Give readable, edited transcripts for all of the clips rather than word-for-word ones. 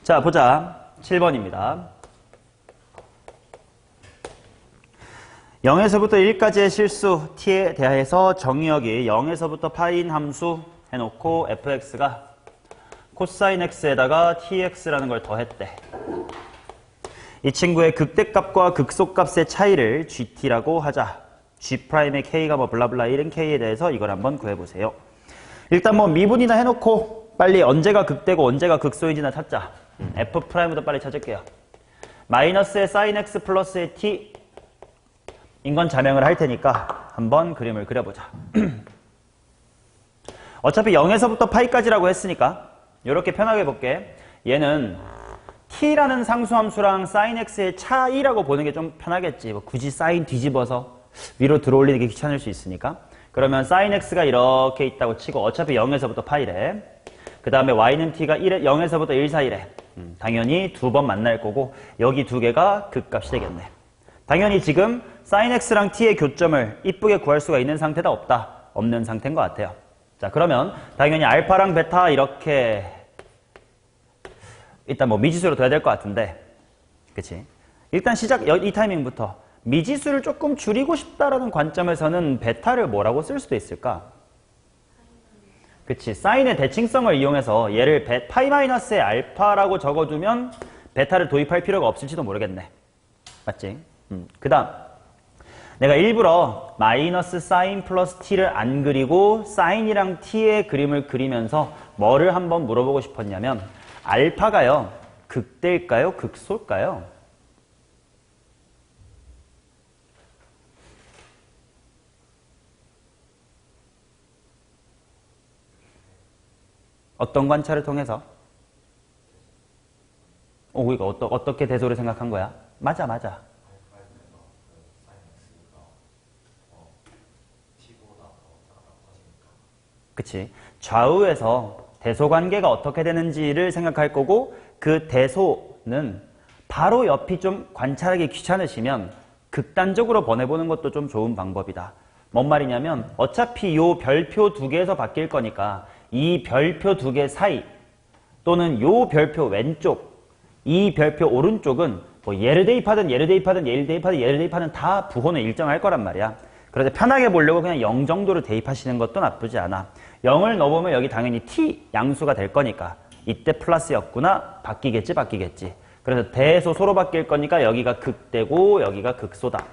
자, 보자. 7번입니다. 0에서부터 1까지의 실수 t에 대해서 정의역이 0에서부터 파인 함수 해놓고 fx가 코사인 x에다가 tx라는 걸 더했대. 이 친구의 극대값과 극소값의 차이를 gt라고 하자. g'의 k가 뭐 블라블라 1은 k에 대해서 이걸 한번 구해보세요. 일단 뭐 미분이나 해놓고 빨리 언제가 극대고 언제가 극소인지나 찾자. f'부터 빨리 찾을게요. 마이너스의 sin x 플러스의 t 인건 자명을 할 테니까 한번 그림을 그려보자. 어차피 0에서부터 파이까지라고 했으니까 이렇게 편하게 볼게. 얘는 t라는 상수함수랑 sin x의 차이라고 보는 게 좀 편하겠지. 뭐 굳이 sin 뒤집어서 위로 들어올리는 게 귀찮을 수 있으니까. 그러면 sin x가 이렇게 있다고 치고 어차피 0에서부터 파이래. 그 다음에 y는 t가 0에서부터 1 사이래. 당연히 두 번 만날 거고 여기 두 개가 극값이 되겠네. 당연히 지금 sin x랑 t의 교점을 이쁘게 구할 수가 있는 상태다 없다? 없는 상태인 것 같아요. 자, 그러면 당연히 알파랑 베타 이렇게 일단 뭐 미지수로 둬야 될 것 같은데, 그치? 일단 시작 이 타이밍부터 미지수를 조금 줄이고 싶다라는 관점에서는 베타를 뭐라고 쓸 수도 있을까? 그치? 사인의 대칭성을 이용해서 얘를 파이 마이너스의 알파라고 적어두면 베타를 도입할 필요가 없을지도 모르겠네. 맞지? 그 다음 내가 일부러 마이너스 사인 플러스 t를 안 그리고 사인이랑 t의 그림을 그리면서 뭐를 한번 물어보고 싶었냐면 알파가요 극대일까요? 극소일까요? 어떤 관찰을 통해서? 이거 어떻게 대소를 생각한 거야? 맞아. 그치? 좌우에서 대소 관계가 어떻게 되는지를 생각할 거고 그 대소는 바로 옆이 좀 관찰하기 귀찮으시면 극단적으로 보내보는 것도 좀 좋은 방법이다. 뭔 말이냐면 어차피 요 별표 두 개에서 바뀔 거니까 이 별표 두 개 사이 또는 요 별표 왼쪽 이 별표 오른쪽은 뭐 얘를 대입하든 얘를 대입하든 얘를 대입하든 얘를 대입하든 다 부호는 일정할 거란 말이야. 그래서 편하게 보려고 그냥 0 정도를 대입하시는 것도 나쁘지 않아. 0을 넣어보면 여기 당연히 t 양수가 될 거니까 이때 플러스였구나. 바뀌겠지. 그래서 대소소로 바뀔 거니까 여기가 극대고 여기가 극소다.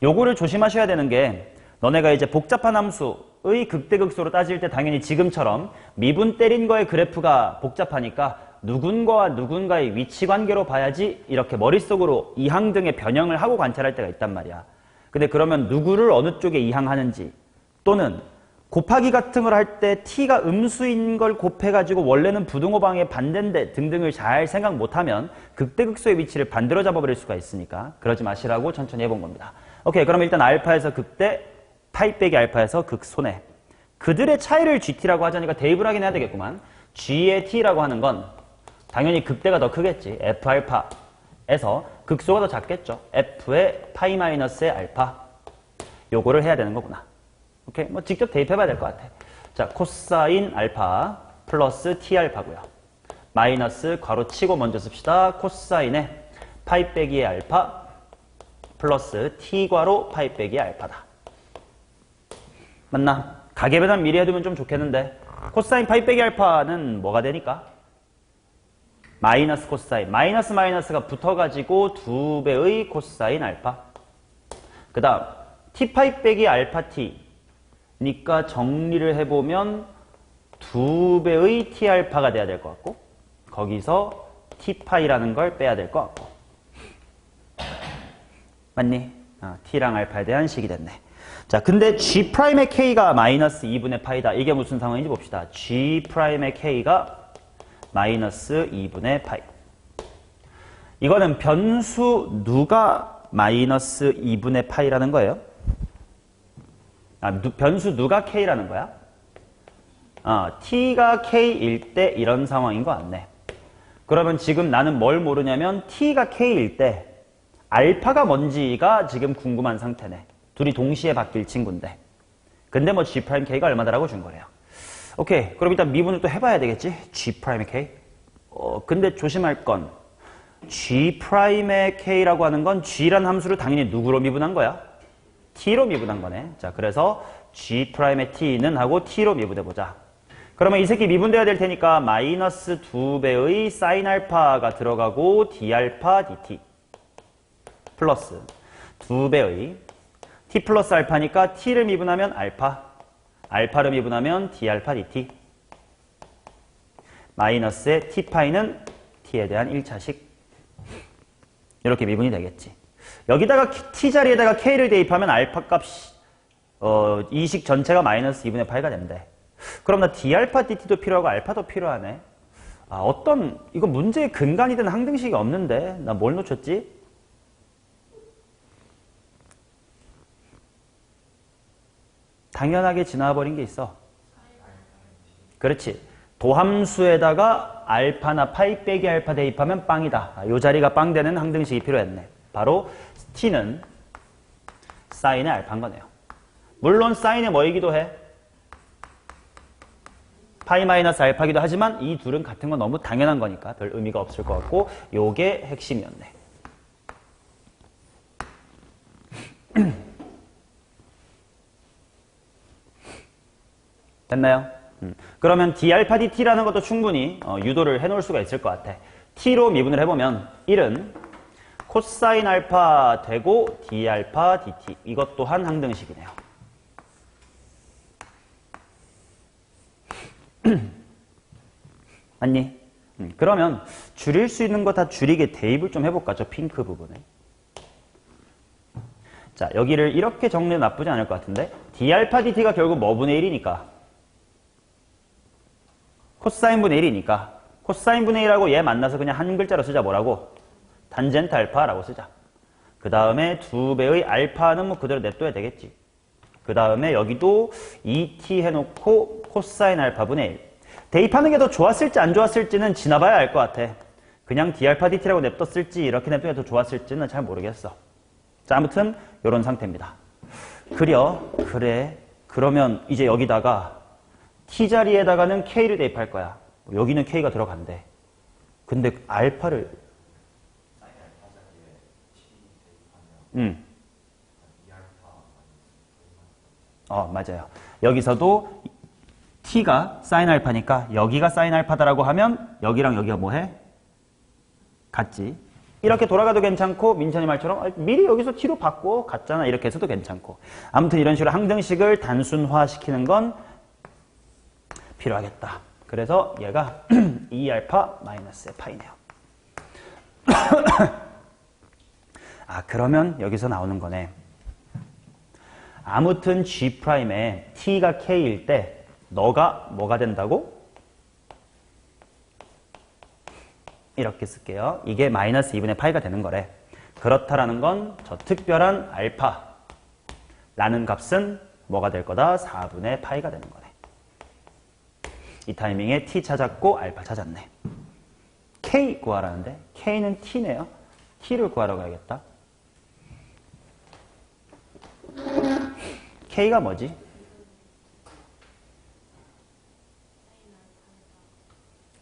요거를 조심하셔야 되는 게 너네가 이제 복잡한 함수의 극대극소로 따질 때 당연히 지금처럼 미분 때린 거의 그래프가 복잡하니까 누군가와 누군가의 위치관계로 봐야지 이렇게 머릿속으로 이항 등의 변형을 하고 관찰할 때가 있단 말이야. 근데 그러면 누구를 어느 쪽에 이항하는지 또는 곱하기 같은 걸 할 때 t가 음수인 걸 곱해가지고 원래는 부등호방의 반대인데 등등을 잘 생각 못하면 극대극소의 위치를 반대로 잡아버릴 수가 있으니까 그러지 마시라고 천천히 해본 겁니다. 오케이, 그럼 일단 알파에서 극대, 파이 빼기 알파에서 극소네. 그들의 차이를 gt라고 하자니까 대입을 하긴 해야 되겠구만. g의 t라고 하는 건 당연히 극대가 더 크겠지. f 알파에서 극소가 더 작겠죠. f의 파이 마이너스의 알파. 요거를 해야 되는 거구나. 오케이? 뭐 직접 대입해봐야 될 것 같아. 자, 코사인 알파 플러스 t 알파고요. 마이너스 괄호 치고 먼저 씁시다. 코사인의 파이 빼기의 알파 플러스 t 괄호 파이 빼기의 알파다. 맞나? 가계배당 미리 해두면 좀 좋겠는데 코사인 파이 빼기 알파는 뭐가 되니까? 마이너스 코사인. 마이너스 마이너스가 붙어가지고 2배의 코사인 알파. 그 다음 t 파이 빼기 알파 t 니까 정리를 해보면 2배의 t 알파가 돼야 될 것 같고 거기서 t 파이라는 걸 빼야 될 것 같고 맞니? t랑 알파에 대한 식이 됐네. 자, 근데 g'의 k가 마이너스 2분의 파이다. 이게 무슨 상황인지 봅시다. g'의 k가 마이너스 2분의 파이. 이거는 변수 누가 마이너스 2분의 파이라는 거예요? 변수 누가 k라는 거야? t가 k일 때 이런 상황인 거 같네. 그러면 지금 나는 뭘 모르냐면 t가 k일 때 알파가 뭔지가 지금 궁금한 상태네. 둘이 동시에 바뀔 친구인데. 근데 뭐 g'k가 얼마다라고 준 거래요. 오케이. 그럼 일단 미분을 또 해봐야 되겠지? g'의 k. 근데 조심할 건 G'의 K라고 하는 건 G라는 함수를 당연히 누구로 미분한 거야? T로 미분한 거네. 자, 그래서 G'의 T는 하고 T로 미분해보자. 그러면 이 새끼 미분돼야 될 테니까 마이너스 2배의 sin 알파가 들어가고 d알파 dt 플러스 2배의 t 플러스 알파니까 t를 미분하면 알파, 알파를 미분하면 d알파 dt 마이너스의 t파이는 t에 대한 1차식 이렇게 미분이 되겠지. 여기다가 t 자리에다가 k를 대입하면 알파 값이 이 식 전체가 마이너스 2분의 파이가 된대. 그럼 나 d알파 dt도 필요하고 알파도 필요하네. 이거 문제의 근간이 된 항등식이 없는데 나 뭘 놓쳤지? 당연하게 지나와버린 게 있어. 그렇지. 도함수에다가 알파나 파이 빼기 알파 대입하면 빵이다. 요 자리가 빵 되는 항등식이 필요했네. 바로 t는 사인의 알파인 거네요. 물론 사인의 뭐이기도 해? 파이 마이너스 알파기도 하지만 이 둘은 같은 건 너무 당연한 거니까 별 의미가 없을 것 같고 요게 핵심이었네. 됐나요? 그러면 d알파 dt라는 것도 충분히 유도를 해놓을 수가 있을 것 같아. t로 미분을 해보면 1은 코사인 알파 되고 d알파 dt 이것 또한 항등식이네요. 맞니? 그러면 줄일 수 있는 거 다 줄이게 대입을 좀 해볼까? 저 핑크 부분에. 자, 여기를 이렇게 정리해도 나쁘지 않을 것 같은데 d알파 dt가 결국 뭐 분의 1이니까? 코사인 분의 1이니까 코사인 분의 1하고 얘 만나서 그냥 한 글자로 쓰자. 뭐라고? 탄젠트 알파라고 쓰자. 그 다음에 2배의 알파는 뭐 그대로 냅둬야 되겠지. 그 다음에 여기도 2t 해놓고 코사인 알파 분의 1. 대입하는 게 더 좋았을지 안 좋았을지는 지나봐야 알 것 같아. 그냥 d알파 dt라고 냅뒀을지 이렇게 냅두는 게 더 좋았을지는 잘 모르겠어. 자, 아무튼 이런 상태입니다. 그래. 그러면 이제 여기다가 t 자리에다가는 k를 대입할 거야. 여기는 k가 들어간대. 근데 알파를 맞아요. 여기서도 t가 sin 알파니까 여기가 sin 알파다라고 하면 여기랑 여기가 뭐해? 같지. 이렇게 돌아가도 괜찮고 민찬이 말처럼 미리 여기서 t로 바꿔 같잖아 이렇게 해서도 괜찮고. 아무튼 이런 식으로 항등식을 단순화시키는 건 필요하겠다. 그래서 얘가 2알파 마이너스의 파이네요. 그러면 여기서 나오는 거네. 아무튼 G'에 t가 k일 때 너가 뭐가 된다고? 이렇게 쓸게요. 이게 마이너스 2분의 파이가 되는 거래. 그렇다라는 건 저 특별한 알파라는 값은 뭐가 될 거다? 4분의 파이가 되는 거네. 이 타이밍에 t 찾았고 알파 찾았네. k 구하라는데 k는 t네요. t를 구하러 가야겠다. k가 뭐지?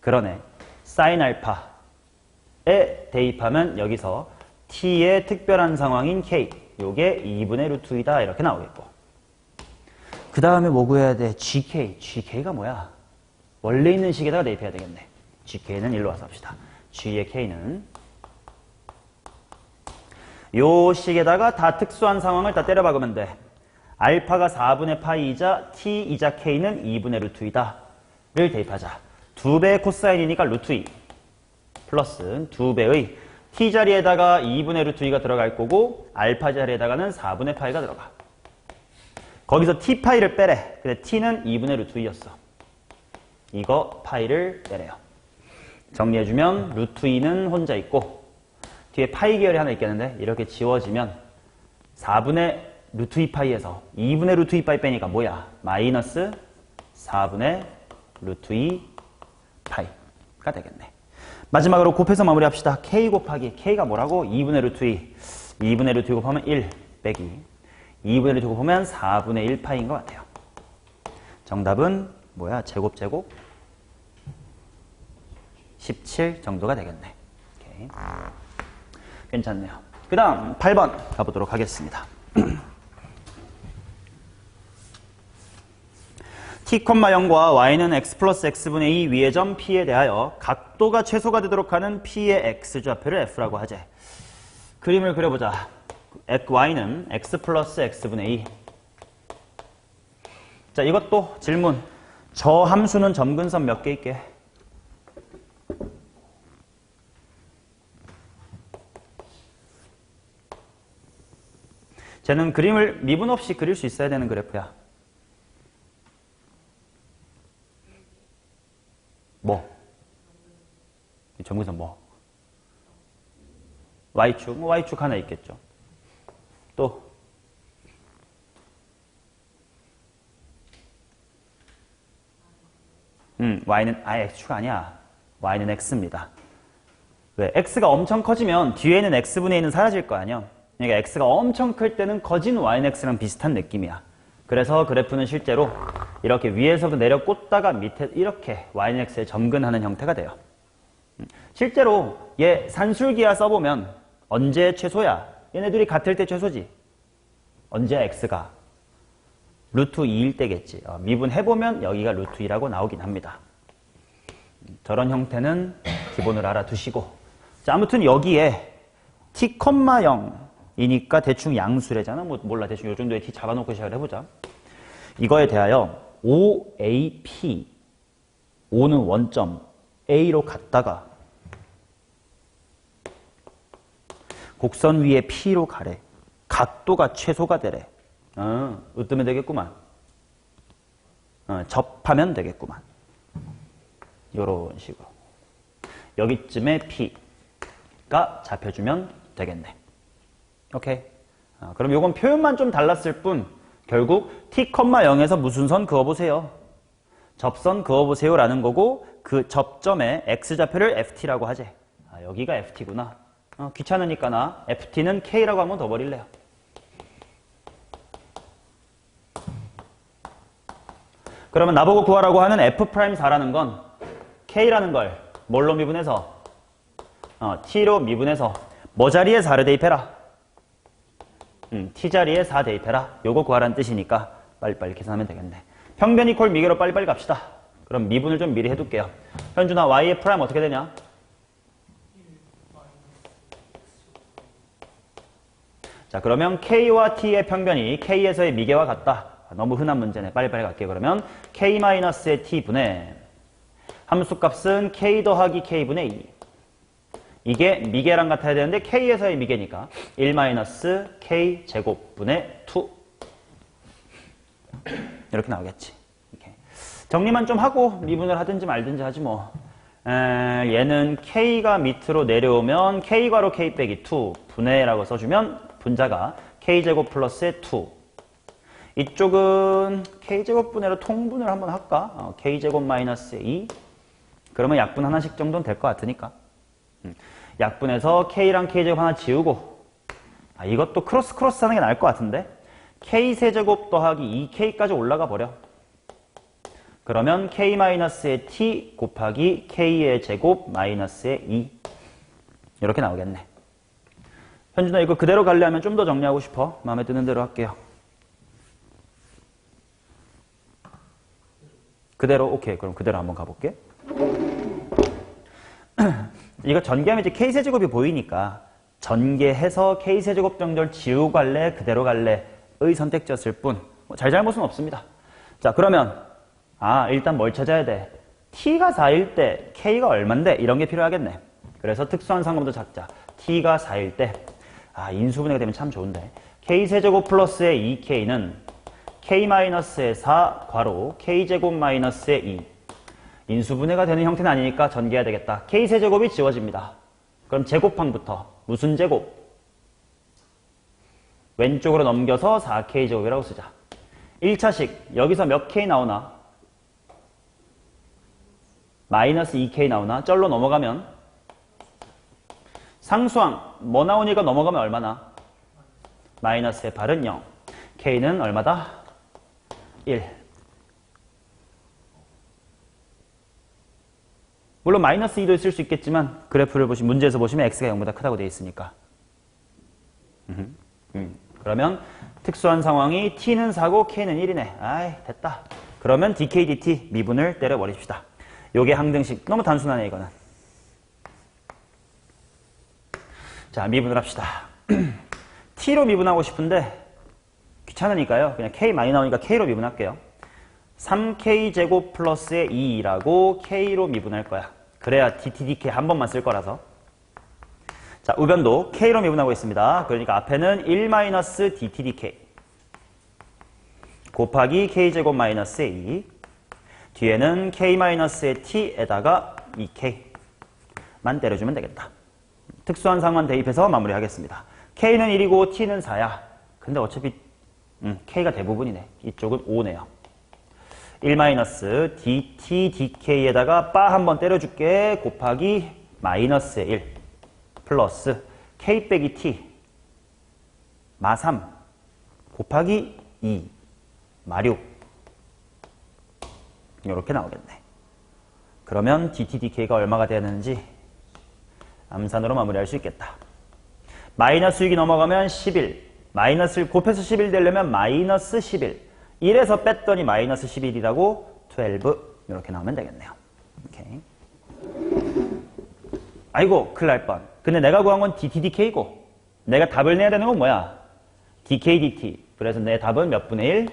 그러네. sin 알파에 대입하면 여기서 t의 특별한 상황인 k 요게 2분의 루트 2다 이렇게 나오겠고. 그 다음에 뭐 구해야 돼? gk가 뭐야? 원래 있는 식에다가 대입해야 되겠네. gk는 일로 와서 합시다. g의 k는 요 식에다가 다 특수한 상황을 다 때려 박으면 돼. 알파가 4분의 파이이자 t이자 k는 2분의 루트 2다를 대입하자. 2배의 코사인이니까 루트 2 플러스 2배의 t 자리에다가 2분의 루트 2가 들어갈 거고 알파 자리에다가는 4분의 파이가 들어가. 거기서 t 파이를 빼래. 근데 t는 2분의 루트 2였어. 이거 파이를 빼래요. 정리해주면 루트 2는 혼자 있고 뒤에 파이 계열이 하나 있겠는데 이렇게 지워지면 4분의 루트 2 파이에서 2분의 루트 2 파이 빼니까 뭐야? 마이너스 4분의 루트 2 파이가 되겠네. 마지막으로 곱해서 마무리합시다. k 곱하기 k가 뭐라고? 2분의 루트 2 2분의 루트 2 곱하면 1 빼기 2분의 루트 2 곱하면 4분의 1 파이인 것 같아요. 정답은 뭐야? 제곱 17 정도가 되겠네. 오케이. 괜찮네요. 그 다음 8번 가보도록 하겠습니다. t,0과 y는 x 플러스 x분의 2 위의 점 p에 대하여 각도가 최소가 되도록 하는 p의 x좌표를 f라고 하재. 그림을 그려보자. y는 x 플러스 x분의 2. 자, 이것도 질문. 저 함수는 점근선 몇 개 있게? 쟤는 그림을 미분 없이 그릴 수 있어야 되는 그래프야. 뭐? 점근선 뭐? y축? y축 하나 있겠죠. 또 y는 x축 아니야. y는 x입니다. 왜? x가 엄청 커지면 뒤에는 x분의 1은 사라질 거 아니야. 그러니까 x가 엄청 클 때는 커진 y는 x랑 비슷한 느낌이야. 그래서 그래프는 실제로 이렇게 위에서부터 내려 꽂다가 밑에 이렇게 y는 x에 점근하는 형태가 돼요. 실제로 얘 산술기하 써보면 언제 최소야? 얘네들이 같을 때 최소지. 언제야 x가? 루트 2일 때겠지. 미분해보면 여기가 루트 2라고 나오긴 합니다. 저런 형태는 기본으로 알아두시고. 자, 아무튼 여기에 t, 0이니까 대충 양수래잖아. 뭐 몰라. 대충 요 정도의 t 잡아놓고 시작을 해보자. 이거에 대하여 OAP, O는 원점, A로 갔다가 곡선 위에 P로 가래. 각도가 최소가 되래. 으뜨면 되겠구만. 접하면 되겠구만. 요런 식으로. 여기쯤에 P가 잡혀주면 되겠네. 오케이. 그럼 요건 표현만 좀 달랐을 뿐 결국 t, 0에서 무슨 선 그어보세요. 접선 그어보세요 라는 거고 그 접점의 x좌표를 ft라고 하지. 여기가 ft구나. 귀찮으니까 나 ft는 k라고 한번 더 버릴래요. 그러면 나보고 구하라고 하는 f'4라는 건 k라는 걸 뭘로 미분해서? t로 미분해서 뭐 자리에 4를 대입해라? t 자리에 4 대입해라. 요거 구하라는 뜻이니까 빨리빨리 계산하면 되겠네. 평변 이퀄 미개로 빨리빨리 갑시다. 그럼 미분을 좀 미리 해둘게요. 현준아, y의 프라임 어떻게 되냐? 자, 그러면 k와 t의 평변이 k에서의 미개와 같다. 너무 흔한 문제네. 빨리빨리 갈게요. 그러면 k-의 t분의 함수값은 k 더하기 k분의 2. 이게 미개랑 같아야 되는데 k에서의 미개니까 1-k 제곱분의 2 이렇게 나오겠지. 이렇게. 정리만 좀 하고 미분을 하든지 말든지 하지 뭐. 얘는 k가 밑으로 내려오면 k괄호 k 빼기 2 분해라고 써주면 분자가 k제곱 플러스의 2. 이쪽은 k제곱분해로 통분을 한번 할까? k제곱 마이너스의 2. 그러면 약분 하나씩 정도는 될 것 같으니까. 약분해서 k랑 k제곱 하나 지우고 이것도 크로스 하는 게 나을 것 같은데 k세제곱 더하기 2k까지 올라가 버려. 그러면 k-의 t 곱하기 k의 제곱 마이너스의 2 이렇게 나오겠네. 현준아, 이거 그대로 갈래 하면 좀 더 정리하고 싶어? 마음에 드는 대로 할게요. 그대로? 오케이. 그럼 그대로 한번 가볼게. 이거 전개하면 이제 k세제곱이 보이니까 전개해서 k세제곱 정도를 지우고 갈래, 그대로 갈래의 선택지였을 뿐 잘잘못은 없습니다. 자, 그러면 일단 뭘 찾아야 돼? t가 4일 때 k가 얼만데? 이런 게 필요하겠네. 그래서 특수한 상금도 찾자. t가 4일 때 인수분해가 되면 참 좋은데 k세제곱 플러스의 2k는 k-의 4 괄호 k제곱 마이너스의 2 인수분해가 되는 형태는 아니니까 전개해야 되겠다. k세제곱이 지워집니다. 그럼 제곱항부터 무슨 제곱? 왼쪽으로 넘겨서 4k제곱이라고 쓰자. 1차식 여기서 몇 k 나오나? 마이너스 2k 나오나? 쩔로 넘어가면 상수항 뭐 나오니까 넘어가면 얼마나? 마이너스의 8은 0. k는 얼마다? 1. 물론 마이너스 2도 있을 수 있겠지만 그래프를 보시면 문제에서 보시면 x가 0보다 크다고 되어 있으니까. 그러면 특수한 상황이 t는 4고 k는 1이네. 아이 됐다. 그러면 dk dt 미분을 때려버립시다. 요게 항등식. 너무 단순하네 이거는. 자 미분을 합시다. t로 미분하고 싶은데 귀찮으니까요. 그냥 k 많이 나오니까 k로 미분할게요. 3k제곱 플러스의 2라고 k로 미분할 거야. 그래야 dt, dk 한 번만 쓸 거라서. 자, 우변도 k로 미분하고 있습니다. 그러니까 앞에는 1-dt, dk 곱하기 k제곱 마이너스의 2 뒤에는 k-의 t에다가 2k만 때려주면 되겠다. 특수한 상황 대입해서 마무리하겠습니다. k는 1이고 t는 4야. 근데 어차피 k가 대부분이네. 이쪽은 5네요. 1-dt, dk에다가 바 한번 때려줄게. 곱하기 마이너스의 1 플러스 k 빼기 t 마 3 곱하기 2 마 6 이렇게 나오겠네. 그러면 dt, dk가 얼마가 돼야 되는지 암산으로 마무리할 수 있겠다. 마이너스 6이 넘어가면 11 마이너스를 곱해서 11 되려면 마이너스 11 1에서 뺐더니 마이너스 11이라고 12 이렇게 나오면 되겠네요. 오케이. 아이고 큰일 날 뻔. 근데 내가 구한 건 dt, dk고 내가 답을 내야 되는 건 뭐야? dk, dt. 그래서 내 답은 몇 분의 1?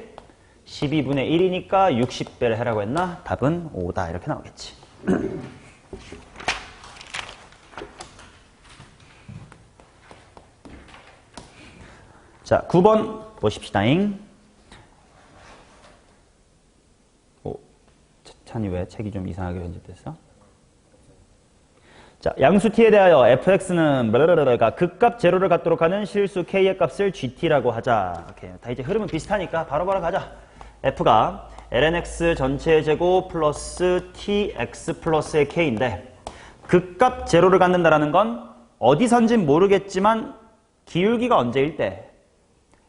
12분의 1이니까 60배를 해라고 했나? 답은 5다 이렇게 나오겠지. 자 9번 보십시다잉. 찬이 왜 책이 좀 이상하게 편집됐어? 자, 양수 t에 대하여 fx는 가 극값 제로를 갖도록 하는 실수 k의 값을 gt라고 하자. 오케이. 다 이제 흐름은 비슷하니까 바로바로 가자. f가 lnx 전체의 제곱 플러스 tx 플러스의 k인데 극값 제로를 갖는다라는 건 어디선진 모르겠지만 기울기가 언제일 때?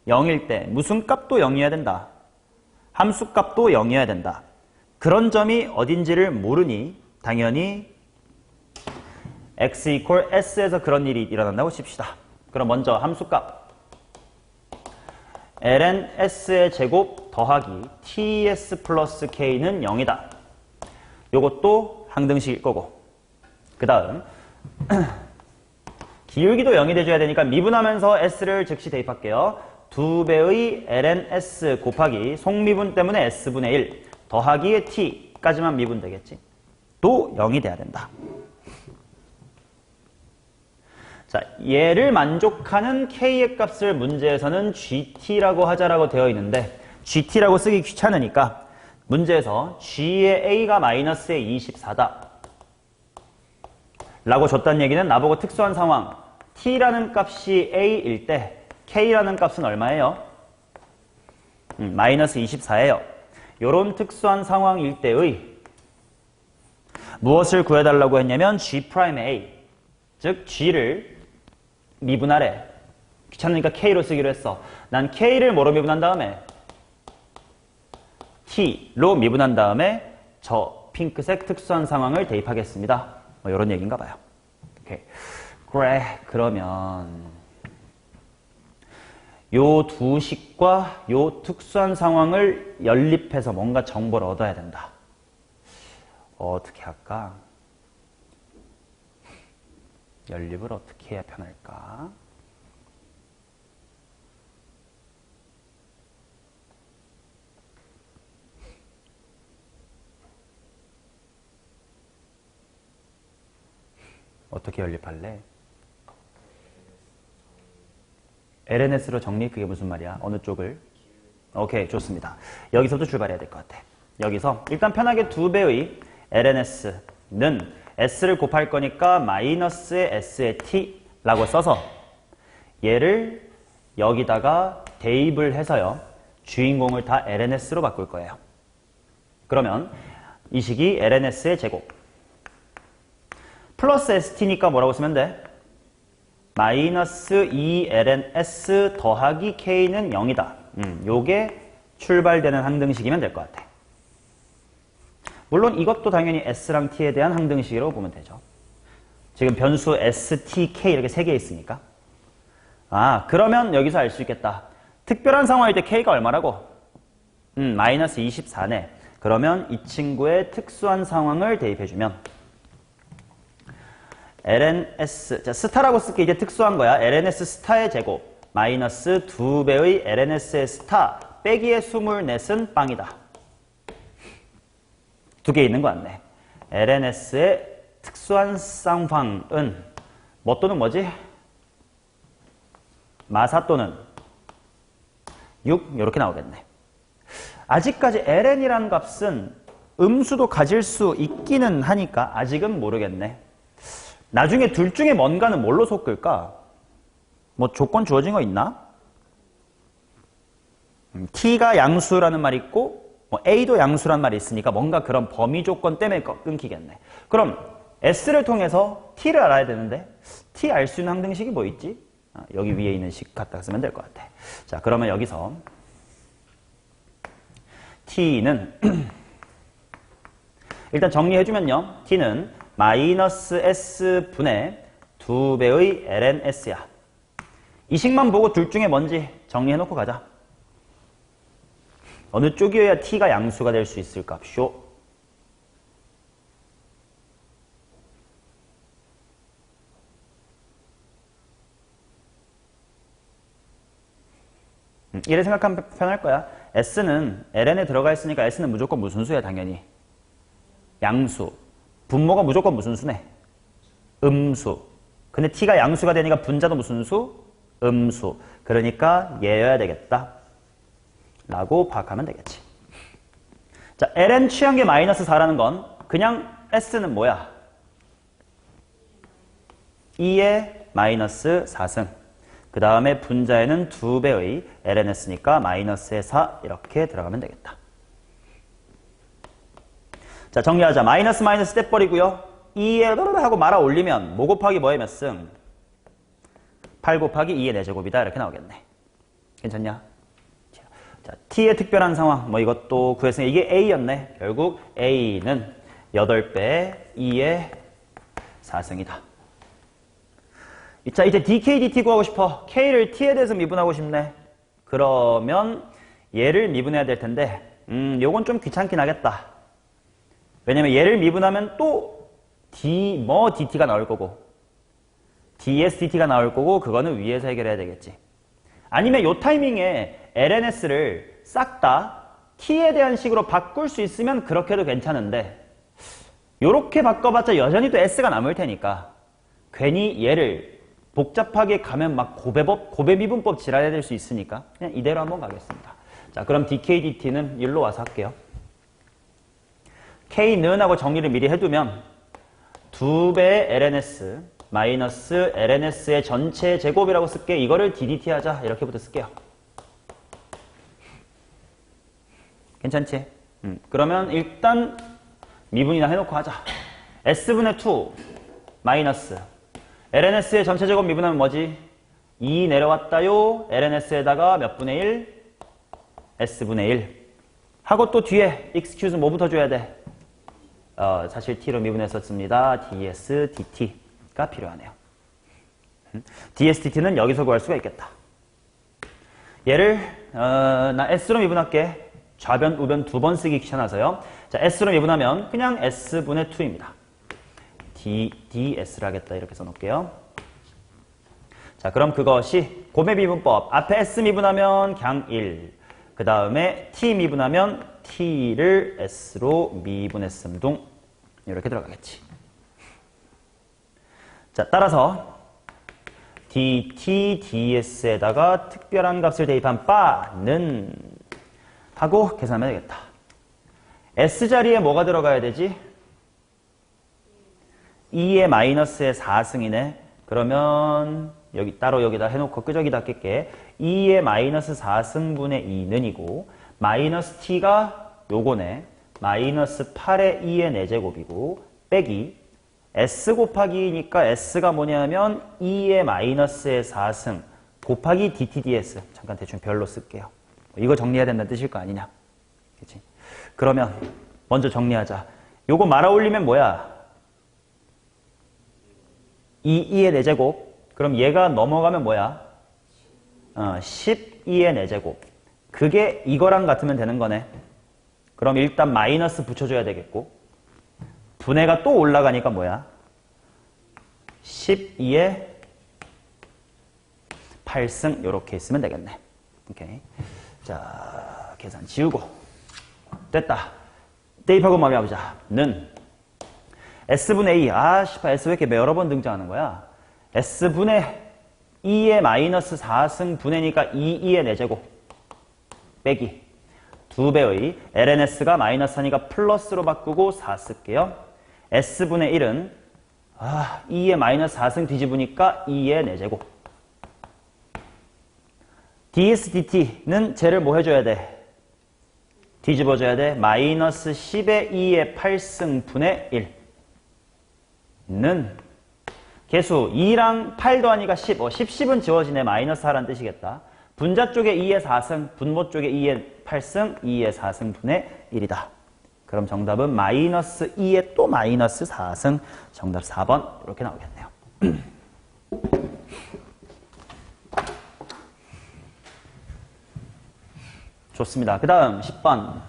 0일 때 무슨 값도 0이어야 된다. 함수 값도 0이어야 된다. 그런 점이 어딘지를 모르니 당연히 x equal s에서 그런 일이 일어난다고 칩시다. 그럼 먼저 함수값 ln s의 제곱 더하기 ts 플러스 k는 0이다. 요것도 항등식일 거고 그 다음 기울기도 0이 돼줘야 되니까 미분하면서 s를 즉시 대입할게요. 2배의 ln s 곱하기 속미분 때문에 s분의 1 더하기의 t까지만 미분되겠지. 또 0이 돼야 된다. 자, 얘를 만족하는 k의 값을 문제에서는 gt라고 하자라고 되어 있는데 gt라고 쓰기 귀찮으니까 문제에서 g의 a가 마이너스의 24다 라고 줬다는 얘기는 나보고 특수한 상황 t라는 값이 a일 때 k라는 값은 얼마예요? 마이너스 24예요. 요런 특수한 상황일 때의 무엇을 구해달라고 했냐면 G'A 즉 G를 미분하래. 귀찮으니까 K로 쓰기로 했어. 난 K를 뭐로 미분한 다음에 T로 미분한 다음에 저 핑크색 특수한 상황을 대입하겠습니다. 뭐 이런 얘기인가 봐요. 오케이. 그래 그러면 요 두 식과 요 특수한 상황을 연립해서 뭔가 정보를 얻어야 된다. 어떻게 할까? 연립을 어떻게 해야 편할까? 어떻게 연립할래? LNS로 정리? 그게 무슨 말이야? 어느 쪽을? 오케이, 좋습니다. 여기서부터 출발해야 될 것 같아. 여기서 일단 편하게 2배의 LNS는 S를 곱할 거니까 마이너스의 S의 T라고 써서 얘를 여기다가 대입을 해서요. 주인공을 다 LNS로 바꿀 거예요. 그러면 이 식이 LNS의 제곱 플러스 ST니까 뭐라고 쓰면 돼? 마이너스 2lns 더하기 k는 0이다. 요게 출발되는 항등식이면 될 것 같아. 물론 이것도 당연히 s랑 t에 대한 항등식이라고 보면 되죠. 지금 변수 s, t, k 이렇게 세 개 있으니까. 아, 그러면 여기서 알 수 있겠다. 특별한 상황일 때 k가 얼마라고? 마이너스 24네. 그러면 이 친구의 특수한 상황을 대입해주면 lns, 자, 스타라고 쓸게. 이제 특수한 거야. lns 스타의 제곱 마이너스 2배의 lns의 스타 빼기의 24은 빵이다. 두 개 있는 거 같네. lns의 특수한 상황은 뭐 또는 뭐지? 마사 또는 6 이렇게 나오겠네. 아직까지 ln이라는 값은 음수도 가질 수 있기는 하니까 아직은 모르겠네. 나중에 둘 중에 뭔가는 뭘로 섞을까? 뭐 조건 주어진 거 있나? t가 양수라는 말이 있고 뭐 a도 양수라는 말이 있으니까 뭔가 그런 범위 조건 때문에 끊기겠네. 그럼 s를 통해서 t를 알아야 되는데 t 알 수 있는 항등식이 뭐 있지? 여기 위에 있는 식 갖다 쓰면 될 것 같아. 자, 그러면 여기서 t는 일단 정리해주면요. t는 마이너스 s분의 2배의 lns야. 이 식만 보고 둘 중에 뭔지 정리해놓고 가자. 어느 쪽이어야 t가 양수가 될 수 있을까? 쇼. 이래 생각하면 편할 거야. s는 ln에 들어가 있으니까 s는 무조건 무슨 수야? 당연히 양수. 분모가 무조건 무슨 수네? 음수. 근데 t가 양수가 되니까 분자도 무슨 수? 음수. 그러니까 얘여야 되겠다 라고 파악하면 되겠지. 자, ln 취한 게 마이너스 4라는 건 그냥 s는 뭐야? 2의 마이너스 4승. 그 다음에 분자에는 2배의 lns니까 마이너스의 4 이렇게 들어가면 되겠다. 자, 정리하자. 마이너스 마이너스 떼버리고요. 2에 하고 말아 올리면 뭐 곱하기 뭐의 몇 승? 8 곱하기 2의 4제곱이다 이렇게 나오겠네. 괜찮냐? 자, t의 특별한 상황 뭐 이것도 구했으니까 이게 a였네. 결국 a는 8배 2의 4승이다. 자, 이제 dk, dt 구하고 싶어. k를 t에 대해서 미분하고 싶네. 그러면 얘를 미분해야 될 텐데 요건 좀 귀찮긴 하겠다. 왜냐면 얘를 미분하면 또 dt가 나올 거고 dsdt가 나올 거고 그거는 위에서 해결해야 되겠지. 아니면 요 타이밍에 lns를 싹 다 t에 대한 식으로 바꿀 수 있으면 그렇게 해도 괜찮은데 요렇게 바꿔봤자 여전히 또 s가 남을 테니까 괜히 얘를 복잡하게 가면 막 고배미분법 지랄해야 될 수 있으니까 그냥 이대로 한번 가겠습니다. 자, 그럼 dk, dt는 일로 와서 할게요. k는 하고 정리를 미리 해두면 2배의 lns 마이너스 lns의 전체 제곱이라고 쓸게. 이거를 ddt 하자. 이렇게부터 쓸게요. 괜찮지? 그러면 일단 미분이나 해놓고 하자. s분의 2 마이너스 lns의 전체 제곱 미분하면 뭐지? 2 내려왔다요. lns에다가 몇 분의 1? s분의 1 하고 또 뒤에 excuse 뭐부터 줘야 돼? 사실 t로 미분했었습니다. ds, dt가 필요하네요. ds, dt는 여기서 구할 수가 있겠다. 얘를 나 s로 미분할게. 좌변, 우변 두 번 쓰기 귀찮아서요. 자, s로 미분하면 그냥 s분의 2입니다. ds를 하겠다. 이렇게 써놓을게요. 자, 그럼 그것이 고배 미분법. 앞에 s 미분하면 그냥 1. 그 다음에 t 미분하면 t를 s로 미분했음 둥. 이렇게 들어가겠지. 자, 따라서 dt, ds에다가 특별한 값을 대입한 바는 하고 계산하면 되겠다. s자리에 뭐가 들어가야 되지? 2의 마이너스의 4승이네. 그러면 여기 따로 여기다 해놓고 끄적이다 낄게. 2의 마이너스 4승분의 2는 이고 마이너스 t가 요거네. 마이너스 8의 2의 4제곱이고 빼기 s 곱하기 2니까 s가 뭐냐면 2의 마이너스의 4승 곱하기 dt, ds. 잠깐 대충 별로 쓸게요. 이거 정리해야 된다는 뜻일 거 아니냐. 그치? 그러면 먼저 정리하자. 요거 말아 올리면 뭐야? 2의 4제곱. 그럼 얘가 넘어가면 뭐야? 12의 4제곱. 그게 이거랑 같으면 되는 거네. 그럼 일단 마이너스 붙여줘야 되겠고, 분해가 또 올라가니까 뭐야? 12의 8승 이렇게 있으면 되겠네. 오케이. 자, 계산 지우고 됐다. 대입하고 마무리해보자. 는 S분의 2. 씨발 S 왜 이렇게 여러 번 등장하는 거야? S분의 2의 마이너스 4승 분해니까 2의 4제곱 빼기 2배의 lns가 마이너스 하니까 플러스로 바꾸고 4 쓸게요. S분의 1은 2의 마이너스 4승 뒤집으니까 2의 4제곱. ds dt는 쟤를 뭐 해줘야 돼? 뒤집어줘야 돼. 마이너스 10의 2의 8승 분의 1는 개수 2랑 8 더하니까 10. 10은 지워지네. 마이너스 4라는 뜻이겠다. 분자 쪽에 2의 4승, 분모 쪽에 2의 8승, 2의 4승 분의 1이다. 그럼 정답은 마이너스 2의 또 마이너스 4승. 정답 4번 이렇게 나오겠네요. 좋습니다. 그 다음 10번.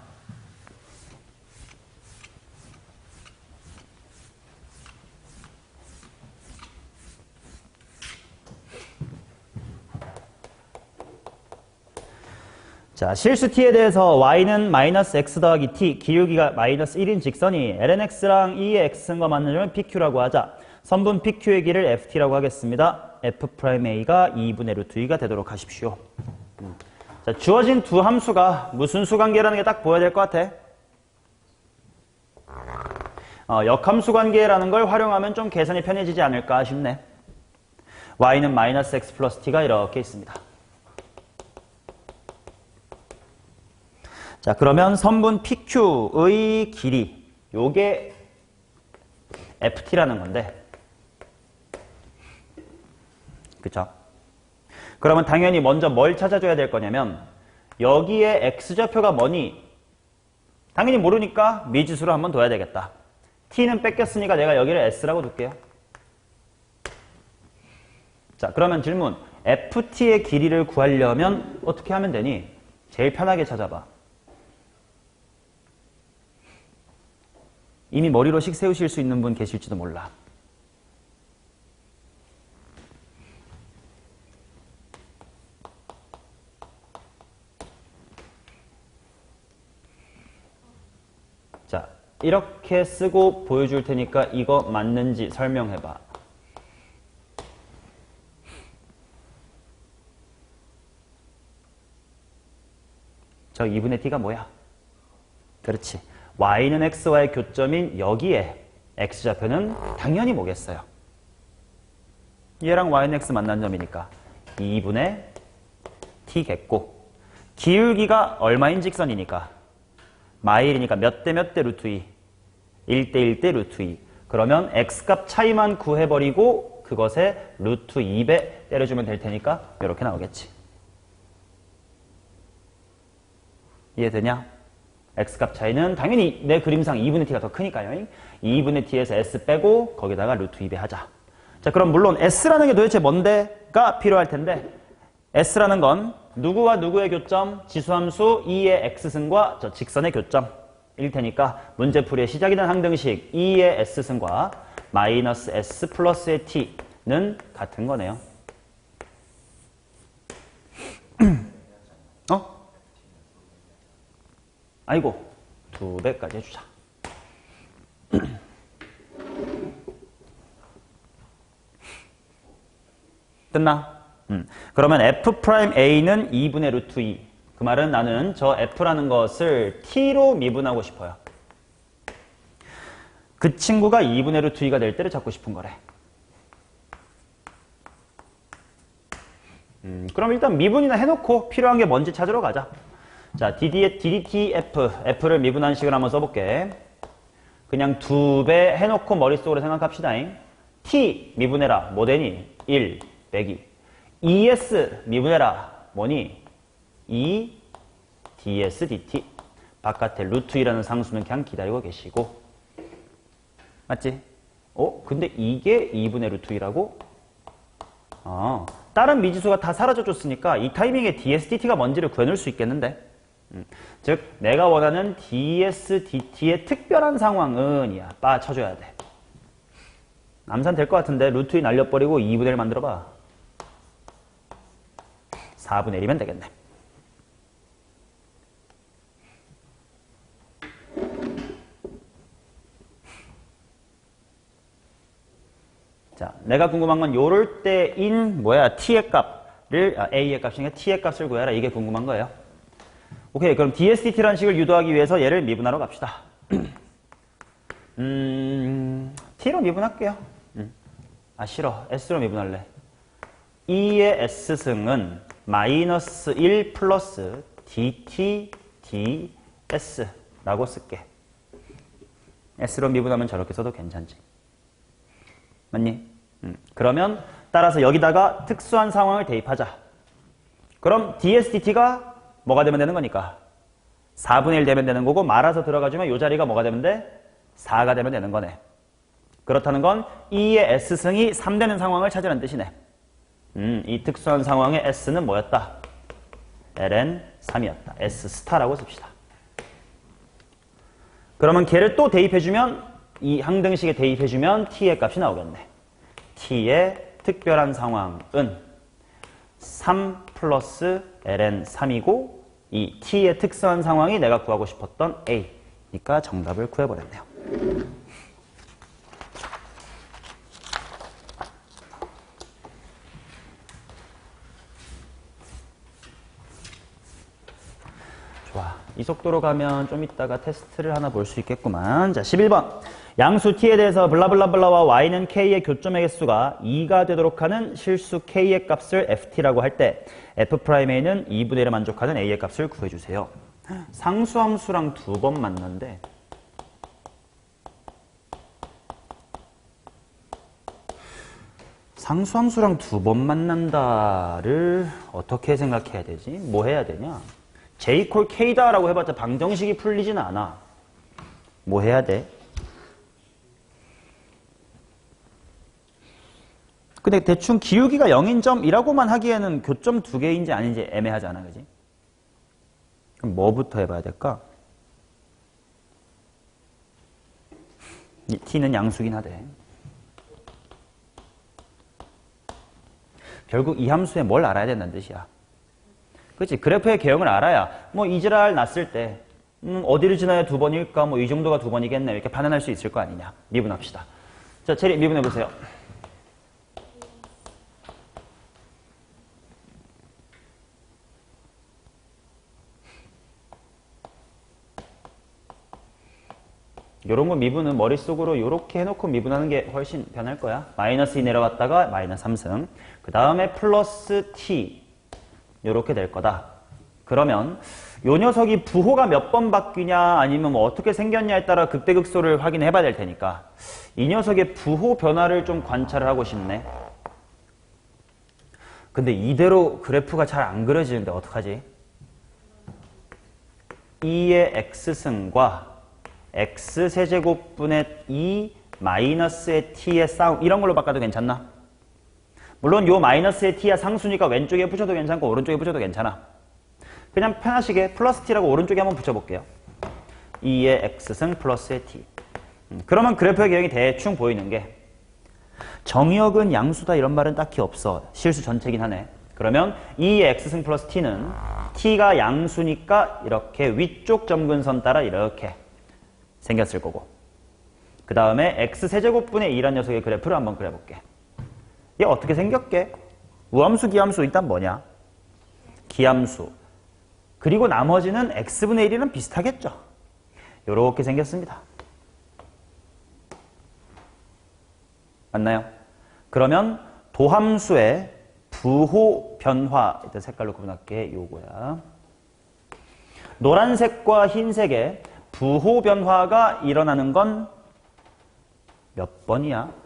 자, 실수 t에 대해서 y는 마이너스 x 더하기 t, 기울기가 마이너스 1인 직선이 lnx랑 2의 x승과 만나면 pq라고 하자. 선분 pq의 길을 ft라고 하겠습니다. f'a가 2분의 루트 2가 되도록 하십시오. 자, 주어진 두 함수가 무슨 수관계라는 게 딱 보여야 될 것 같아. 역함수 관계라는 걸 활용하면 좀 계산이 편해지지 않을까 싶네. y는 마이너스 x 플러스 t가 이렇게 있습니다. 자, 그러면 선분 PQ의 길이, 요게 FT라는 건데, 그쵸? 그러면 당연히 먼저 뭘 찾아줘야 될 거냐면, 여기에 X좌표가 뭐니? 당연히 모르니까 미지수로 한번 둬야 되겠다. T는 뺏겼으니까 내가 여기를 S라고 둘게요. 자, 그러면 질문. FT의 길이를 구하려면 어떻게 하면 되니? 제일 편하게 찾아봐. 이미 머리로 식 세우실 수 있는 분 계실지도 몰라. 자, 이렇게 쓰고 보여줄 테니까 이거 맞는지 설명해봐. 저 2분의 t가 뭐야? 그렇지. y는 x와의 교점인 여기에 x좌표는 당연히 뭐겠어요? 얘랑 y는 x 만난 점이니까 2분의 t겠고, 기울기가 얼마인 직선이니까 마일이니까 몇 대 몇 대 루트 2, 1대 1대 루트 2. 그러면 x값 차이만 구해버리고 그것에 루트 2배 때려주면 될 테니까 이렇게 나오겠지. 이해되냐? x값 차이는 당연히 내 그림상 2분의 t가 더 크니까요. 2분의 t에서 s 빼고 거기다가 루트 2배 하자. 자, 그럼 물론 s라는 게 도대체 뭔데가 필요할 텐데, s라는 건 누구와 누구의 교점? 지수함수 2의 x승과 저 직선의 교점일 테니까 문제풀이의 시작이든 항등식 2의 s승과 마이너스 s 플러스의 t는 같은 거네요. 아이고, 2배까지 해주자. 됐나? 그러면 f'a는 2분의 루트 2. 그 말은 나는 저 f라는 것을 t로 미분하고 싶어요. 그 친구가 2분의 루트 2가 될 때를 잡고 싶은 거래. 그럼 일단 미분이나 해놓고 필요한 게 뭔지 찾으러 가자. 자, DDT F를 미분한 식을 한번 써볼게. 그냥 2배 해놓고 머릿속으로 생각합시다. T 미분해라. 뭐 되니? 1 빼기 2S 미분해라. 뭐니? 2 ds dt. 바깥에 루트 2라는 상수는 그냥 기다리고 계시고. 맞지? 근데 이게 2분의 루트 2라고? 다른 미지수가 다 사라져줬으니까 이 타이밍에 dsdt가 뭔지를 구해낼 수 있겠는데? 즉 내가 원하는 dsdt의 특별한 상황은 쳐줘야 돼. 암산 될 것 같은데 루트 2 날려버리고 2분의 1 만들어봐. 4분의 1이면 되겠네. 자, 내가 궁금한 건 요럴 때인 t의 값을 a의 값이니까 t의 값을 구해라. 이게 궁금한 거예요. 오케이, 그럼 dsdt라는 식을 유도하기 위해서 얘를 미분하러 갑시다. t로 미분할게요. 싫어. s로 미분할래. 2의 s승은 마이너스 1 플러스 dt ds라고 쓸게. s로 미분하면 저렇게 써도 괜찮지. 맞니? 그러면 따라서 여기다가 특수한 상황을 대입하자. 그럼 dsdt가 뭐가 되면 되는 거니까? 4분의 1 되면 되는 거고 말아서 들어가주면 이 자리가 뭐가 되면 돼? 4가 되면 되는 거네. 그렇다는 건 2의 s승이 3 되는 상황을 찾으라는 뜻이네. 이 특수한 상황의 s는 뭐였다? ln 3이었다. s 스타라고 씁시다. 그러면 걔를 또 대입해주면 이 항등식에 대입해주면 t의 값이 나오겠네. t의 특별한 상황은 3 플러스 ln 3이고 이 t의 특수한 상황이 내가 구하고 싶었던 a니까 정답을 구해버렸네요. 좋아. 이 속도로 가면 좀 이따가 테스트를 하나 볼 수 있겠구만. 자, 11번. 양수 t에 대해서 블라블라블라와 y는 k의 교점의 개수가 2가 되도록 하는 실수 k의 값을 ft라고 할 때 f'a는 2분의 1을 만족하는 a의 값을 구해주세요. 상수함수랑 두 번 만난데 상수함수랑 두 번 만난다를 어떻게 생각해야 되지? 뭐 해야 되냐? j 콜 k다라고 해봤자 방정식이 풀리지는 않아. 뭐 해야 돼? 근데 대충 기울기가 0인 점이라고만 하기에는 교점 두 개인지 아닌지 애매하잖아, 그지? 그럼 뭐부터 해봐야 될까? 이 t는 양수긴 하대. 결국 이 함수에 뭘 알아야 된다는 뜻이야. 그렇지? 그래프의 개형을 알아야 뭐 이지랄 났을 때 어디를 지나야 두 번일까? 뭐 이 정도가 두 번이겠네. 이렇게 판단할 수 있을 거 아니냐. 미분합시다. 자, 체리 미분해보세요. 요런 거 미분은 머릿속으로 요렇게 해놓고 미분하는 게 훨씬 편할 거야. 마이너스 2 내려갔다가 마이너스 3승. 그 다음에 플러스 t. 요렇게 될 거다. 그러면 요 녀석이 부호가 몇 번 바뀌냐 아니면 뭐 어떻게 생겼냐에 따라 극대극소를 확인해 봐야 될 테니까 이 녀석의 부호 변화를 좀 관찰을 하고 싶네. 근데 이대로 그래프가 잘 안 그려지는데 어떡하지? 2의 x승과 x세제곱분의 2 마이너스의 t의 싸움 이런 걸로 바꿔도 괜찮나? 물론 요 마이너스의 t야 상수니까 왼쪽에 붙여도 괜찮고 오른쪽에 붙여도 괜찮아. 그냥 편하시게 플러스 t라고 오른쪽에 한번 붙여볼게요. 2의 x승 플러스의 t. 그러면 그래프의 개형이 대충 보이는 게 정의역은 양수다 이런 말은 딱히 없어. 실수 전체긴 하네. 그러면 2의 x승 플러스 t는 t가 양수니까 이렇게 위쪽 점근선 따라 이렇게 생겼을 거고 그 다음에 x세제곱분의 2란 녀석의 그래프를 한번 그려볼게. 얘 어떻게 생겼게? 우함수, 기함수 일단 뭐냐? 기함수. 그리고 나머지는 x분의 1이랑 비슷하겠죠? 요렇게 생겼습니다. 맞나요? 그러면 도함수의 부호 변화, 일단 색깔로 구분할게. 요거야. 노란색과 흰색의 부호 변화가 일어나는 건 몇 번이야?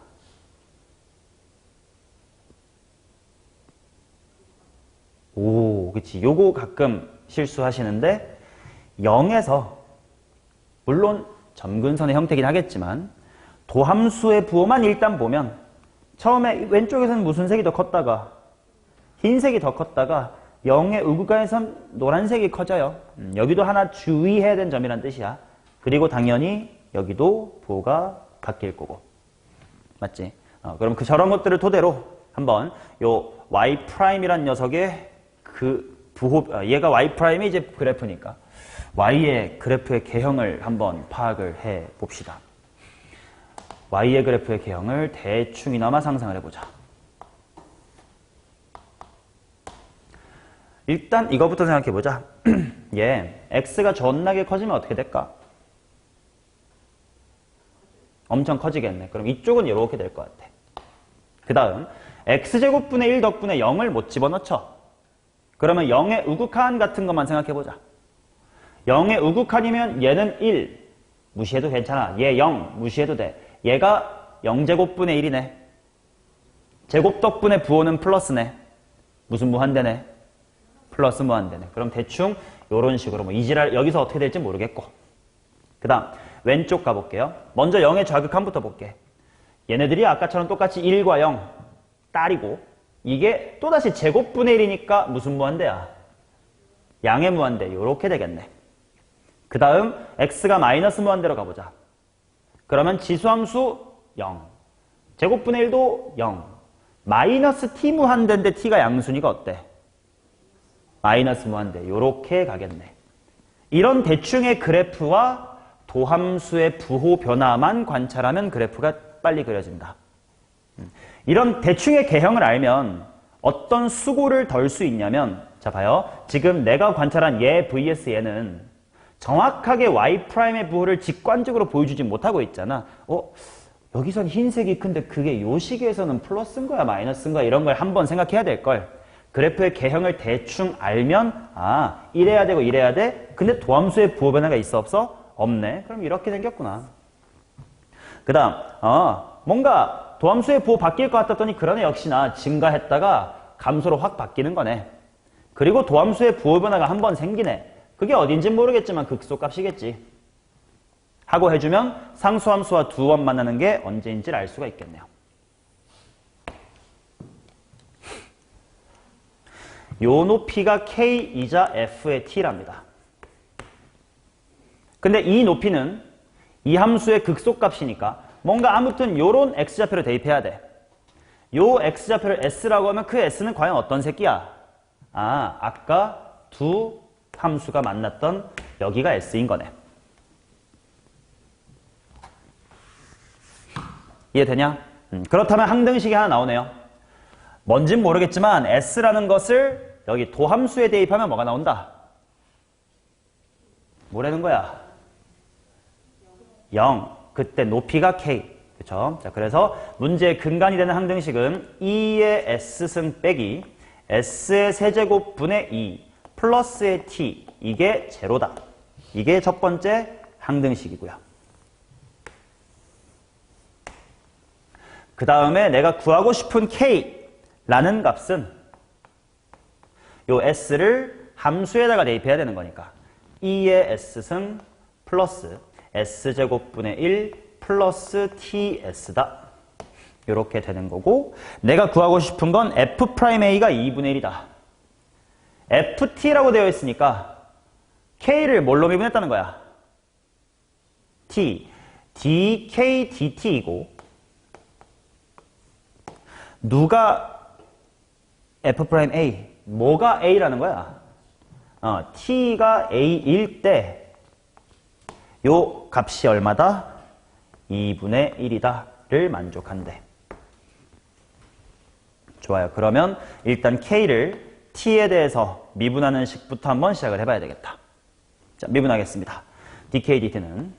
오, 그치. 요거 가끔 실수하시는데 0에서 물론 점근선의 형태긴 하겠지만 도함수의 부호만 일단 보면 처음에 왼쪽에서는 무슨 색이 더 컸다가 흰색이 더 컸다가 0의 우극한에선 노란색이 커져요. 여기도 하나 주의해야 되는 점이란 뜻이야. 그리고 당연히 여기도 부호가 바뀔 거고. 맞지? 그럼 저런 것들을 토대로 한번 요 y'이란 녀석의 그 부호, 얘가 y'이 이제 그래프니까 y의 그래프의 개형을 한번 파악을 해 봅시다. y의 그래프의 개형을 대충이나마 상상을 해보자. 일단 이거부터 생각해보자. 얘 x가 존나게 커지면 어떻게 될까? 엄청 커지겠네. 그럼 이쪽은 이렇게 될 것 같아. 그 다음 x제곱분의 1 덕분에 0을 못 집어넣죠. 그러면 0의 우극한 같은 것만 생각해보자. 0의 우극한이면 얘는 1 무시해도 괜찮아. 얘 0 무시해도 돼. 얘가 0제곱분의 1이네. 제곱 덕분에 부호는 플러스네. 무슨 무한대네? 플러스 무한대네. 그럼 대충 이런 식으로 뭐 이지랄 여기서 어떻게 될지 모르겠고. 그 다음 왼쪽 가볼게요. 먼저 0의 좌극한부터 볼게. 얘네들이 아까처럼 똑같이 1과 0 딸이고 이게 또다시 제곱분의 1이니까 무슨 무한대야? 양의 무한대. 이렇게 되겠네. 그 다음 x가 마이너스 무한대로 가보자. 그러면 지수함수 0, 제곱분의 1도 0, 마이너스 t 무한대인데 t가 양수니까 어때? 마이너스 무한대. 이렇게 가겠네. 이런 대충의 그래프와 도함수의 부호 변화만 관찰하면 그래프가 빨리 그려진다. 이런 대충의 개형을 알면 어떤 수고를 덜 수 있냐면, 자 봐요. 지금 내가 관찰한 얘 vs 얘는 정확하게 y'의 부호를 직관적으로 보여주지 못하고 있잖아. 여기선 흰색이 큰데 그게 요 시기에서는 플러스인 거야 마이너스인 거야 이런 걸 한번 생각해야 될걸. 그래프의 개형을 대충 알면 이래야 되고 이래야 돼. 근데 도함수의 부호 변화가 있어 없어? 없네. 그럼 이렇게 생겼구나. 그 다음 뭔가 도함수의 부호 바뀔 것 같았더니 그러네. 역시나 증가했다가 감소로 확 바뀌는 거네. 그리고 도함수의 부호 변화가 한번 생기네. 그게 어딘진 모르겠지만 극소값이겠지. 하고 해주면 상수함수와 두 번 만나는 게 언제인지를 알 수가 있겠네요. 요 높이가 k이자 f의 t랍니다. 근데 이 높이는 이 함수의 극소값이니까 뭔가 아무튼 요런 x좌표를 대입해야 돼. 요 x좌표를 s라고 하면 그 s는 과연 어떤 새끼야? 아까 두 함수가 만났던 여기가 s인 거네. 이해되냐? 그렇다면 항등식이 하나 나오네요. 뭔진 모르겠지만 s라는 것을 여기 도함수에 대입하면 뭐가 나온다? 뭐라는 거야? 0. 그때 높이가 k. 그쵸? 자, 그래서 문제의 근간이 되는 항등식은 2의 s승 빼기 s의 세제곱분의 2 플러스의 t. 이게 제로다. 이게 첫 번째 항등식이고요. 그 다음에 내가 구하고 싶은 k라는 값은 요 s를 함수에다가 대입해야 되는 거니까 2의 s승 플러스 s제곱분의 1 플러스 ts다. 이렇게 되는 거고, 내가 구하고 싶은 건 f'a가 2분의 1이다. ft라고 되어 있으니까 k를 뭘로 미분했다는 거야? t, dk dt이고 누가 f'a? 뭐가 a라는 거야? t가 a일 때 요 값이 얼마다? 2분의 1이다를 만족한대. 좋아요. 그러면 일단 k를 t에 대해서 미분하는 식부터 한번 시작을 해봐야 되겠다. 자, 미분하겠습니다. dk dt는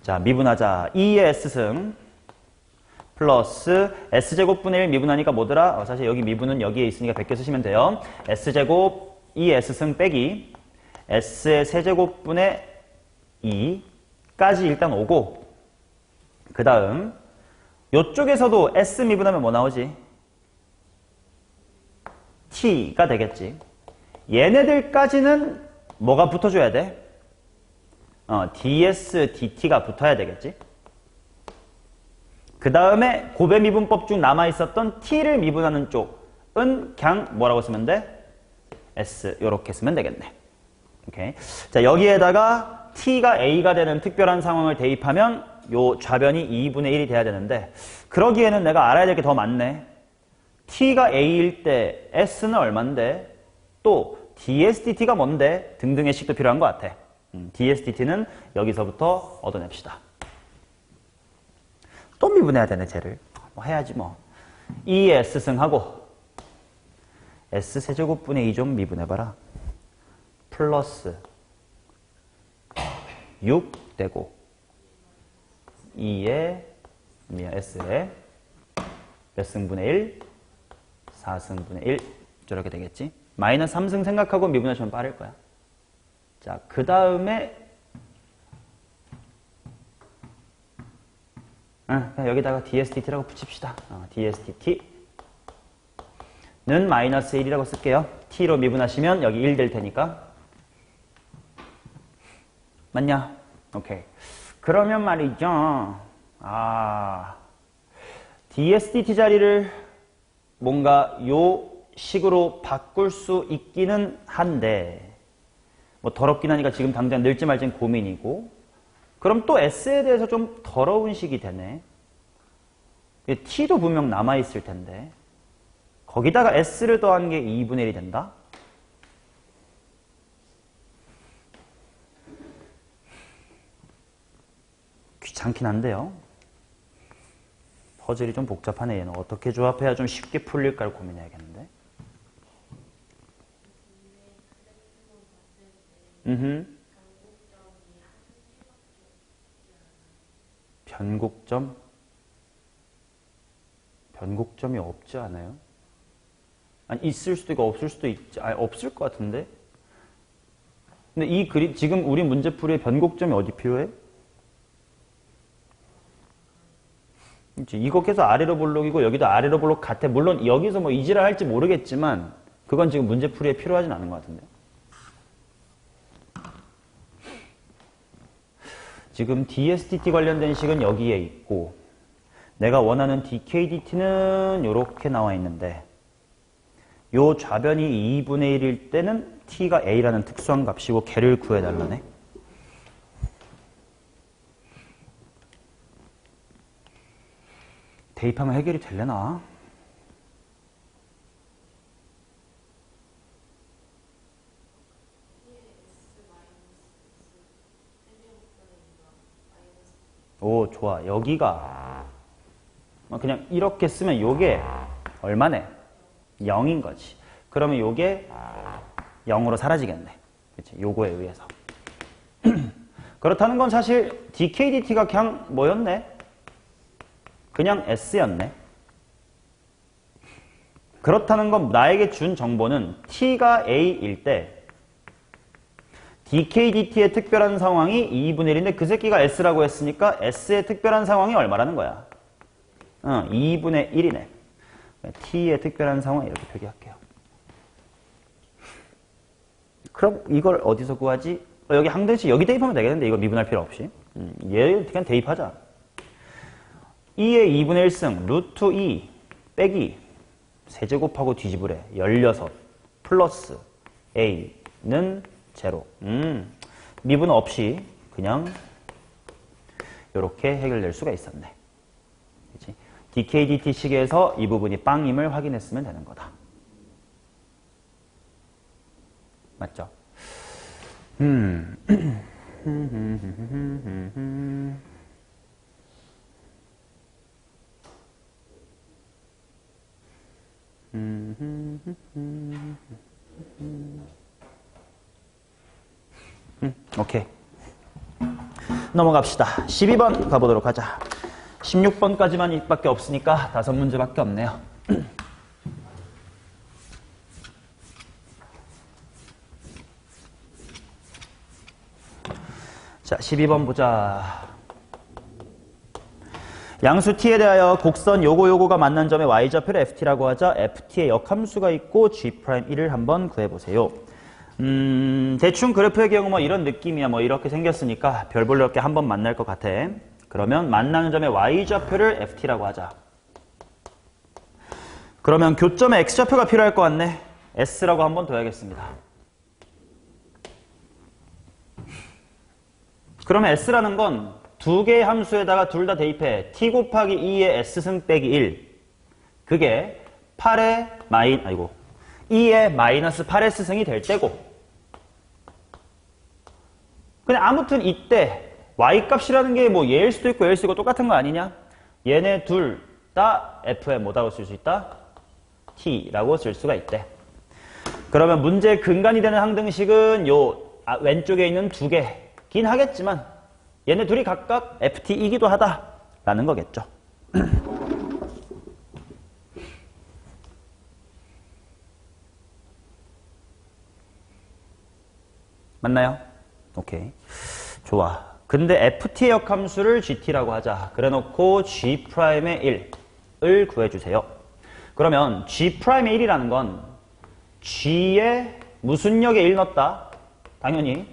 자, 미분하자. 2의 s승 플러스 s제곱분의 1 미분하니까 뭐더라? 사실 여기 미분은 여기에 있으니까 100개 쓰시면 돼요. s제곱 2s승 빼기 s의 세제곱분의 2까지 일단 오고, 그 다음 이쪽에서도 s 미분하면 뭐 나오지? t가 되겠지. 얘네들까지는 뭐가 붙어줘야 돼? ds, dt가 붙어야 되겠지. 그 다음에 곱의 미분법 중 남아있었던 t를 미분하는 쪽은 그냥 뭐라고 쓰면 돼? s 이렇게 쓰면 되겠네. 오케이. 자, 여기에다가 t가 a가 되는 특별한 상황을 대입하면 요 좌변이 2분의 1이 돼야 되는데 그러기에는 내가 알아야 될 게 더 많네. t가 a일 때 s는 얼만데 또 ds, dt가 뭔데 등등의 식도 필요한 것 같아. ds, dt는 여기서부터 얻어냅시다. 또 미분해야 되네, 쟤를. 뭐 해야지 뭐. 2의 s승하고 s세제곱분의 2 좀 미분해봐라. 플러스 6 되고 2의 s에 몇 승분의 1? 4승분의 1 저렇게 되겠지. 마이너스 3승 생각하고 미분하시면 빠를 거야. 자, 그 다음에 여기다가 dsdt라고 붙입시다. dsdt는 마이너스 1이라고 쓸게요. t로 미분하시면 여기 1 될 테니까. 맞냐? 오케이. 그러면 말이죠. dsdt 자리를 뭔가 요 식으로 바꿀 수 있기는 한데 뭐 더럽긴 하니까 지금 당장 넣을지 말지는 고민이고 그럼 또 s에 대해서 좀 더러운 식이 되네. t도 분명 남아있을 텐데 거기다가 s를 더한 게 2분의 1이 된다? 귀찮긴 한데요. 퍼즐이 좀 복잡하네. 얘는 어떻게 조합해야 좀 쉽게 풀릴까를 고민해야겠는데. 변곡점이 없지 않아요? 아니, 있을 수도 있고 없을 수도 있지. 아니, 없을 것 같은데. 근데 이 그림 지금 우리 문제풀이에 변곡점이 어디 필요해? 이거 계속 아래로 볼록이고 여기도 아래로 볼록 같아. 물론 여기서 뭐 이지랄 할지 모르겠지만 그건 지금 문제풀이에 필요하진 않은 것 같은데. 지금 dsdt 관련된 식은 여기에 있고 내가 원하는 dkdt는 이렇게 나와 있는데 요 좌변이 2분의 1일 때는 t가 a라는 특수한 값이고 걔를 구해달라네. 대입하면 해결이 되려나? 오, 좋아. 여기가 그냥 이렇게 쓰면 요게 얼마네? 0인 거지. 그러면 요게 0으로 사라지겠네. 그치? 요거에 의해서. 그렇다는 건 사실 dkdt가 그냥 뭐였네? 그냥 s였네. 그렇다는 건 나에게 준 정보는 t가 a일 때 dkdt의 특별한 상황이 2분의 1인데 그 새끼가 s라고 했으니까 s의 특별한 상황이 얼마라는 거야? 2분의 1이네. t의 특별한 상황 이렇게 표기할게요. 그럼 이걸 어디서 구하지? 여기 항등식 여기 대입하면 되겠는데 이거 미분할 필요 없이. 얘 그냥 대입하자. 2의 2분의 1승 루트 2 빼기 세제곱하고 뒤집으래 16 플러스 a는 제로. 미분 없이 그냥 이렇게 해결될 수가 있었네. 그치? dk/dt 식에서 이 부분이 빵임을 확인했으면 되는 거다. 맞죠? 오케이. 넘어갑시다. 12번 가보도록 하자. 16번까지만 밖에 없으니까 5문제밖에 없네요. 자, 12번 보자. 양수 t에 대하여 곡선 요거가 만난 점의 y좌표를 ft라고 하자. ft의 역함수가 있고 g'1을 한번 구해보세요. 대충 그래프의 경우 뭐 이런 느낌이야. 뭐 이렇게 생겼으니까 별 볼 일 없게 한번 만날 것 같아. 그러면 만나는 점의 y좌표를 ft라고 하자. 그러면 교점에 x좌표가 필요할 것 같네. s라고 한번 둬야겠습니다. 그러면 s라는 건 두 개의 함수에다가 둘 다 대입해. t 곱하기 2의 s승 빼기 1. 그게 2의 마이너스 8s승이 될 때고. 근데 아무튼 이때 y값이라는 게 뭐 얘일 수도 있고 얘일 수도 있고 똑같은 거 아니냐? 얘네 둘 다 f에 뭐라고 쓸 수 있다? t라고 쓸 수가 있대. 그러면 문제의 근간이 되는 항등식은 요 왼쪽에 있는 두 개긴 하겠지만 얘네 둘이 각각 ft이기도 하다라는 거겠죠. 맞나요? 오케이. 좋아. 근데 ft의 역함수를 gt라고 하자. 그래놓고 g'의 1을 구해주세요. 그러면 g'의 1이라는 건 g에 무슨 역에 1 넣었다? 당연히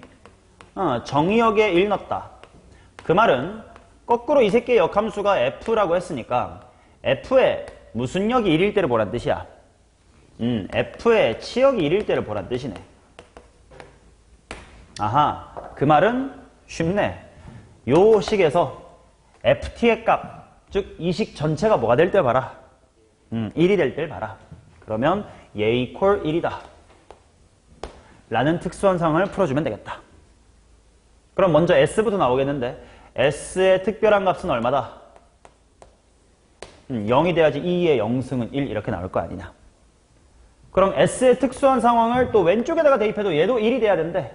정의역에 1 넣었다. 그 말은 거꾸로 이 새끼의 역함수가 f라고 했으니까 f에 무슨 역이 1일 때를 보란 뜻이야. f에 치역이 1일 때를 보란 뜻이네. 아하, 그 말은 쉽네. 요 식에서 ft의 값, 즉 이 식 전체가 뭐가 될 때 봐라. 1이 될 때를 봐라. 그러면 얘 이퀄 1이다. 라는 특수한 상황을 풀어주면 되겠다. 그럼 먼저 s부터 나오겠는데 s의 특별한 값은 얼마다? 0이 돼야지 2의 0승은 1 이렇게 나올 거 아니냐. 그럼 s의 특수한 상황을 또 왼쪽에다가 대입해도 얘도 1이 돼야 된대.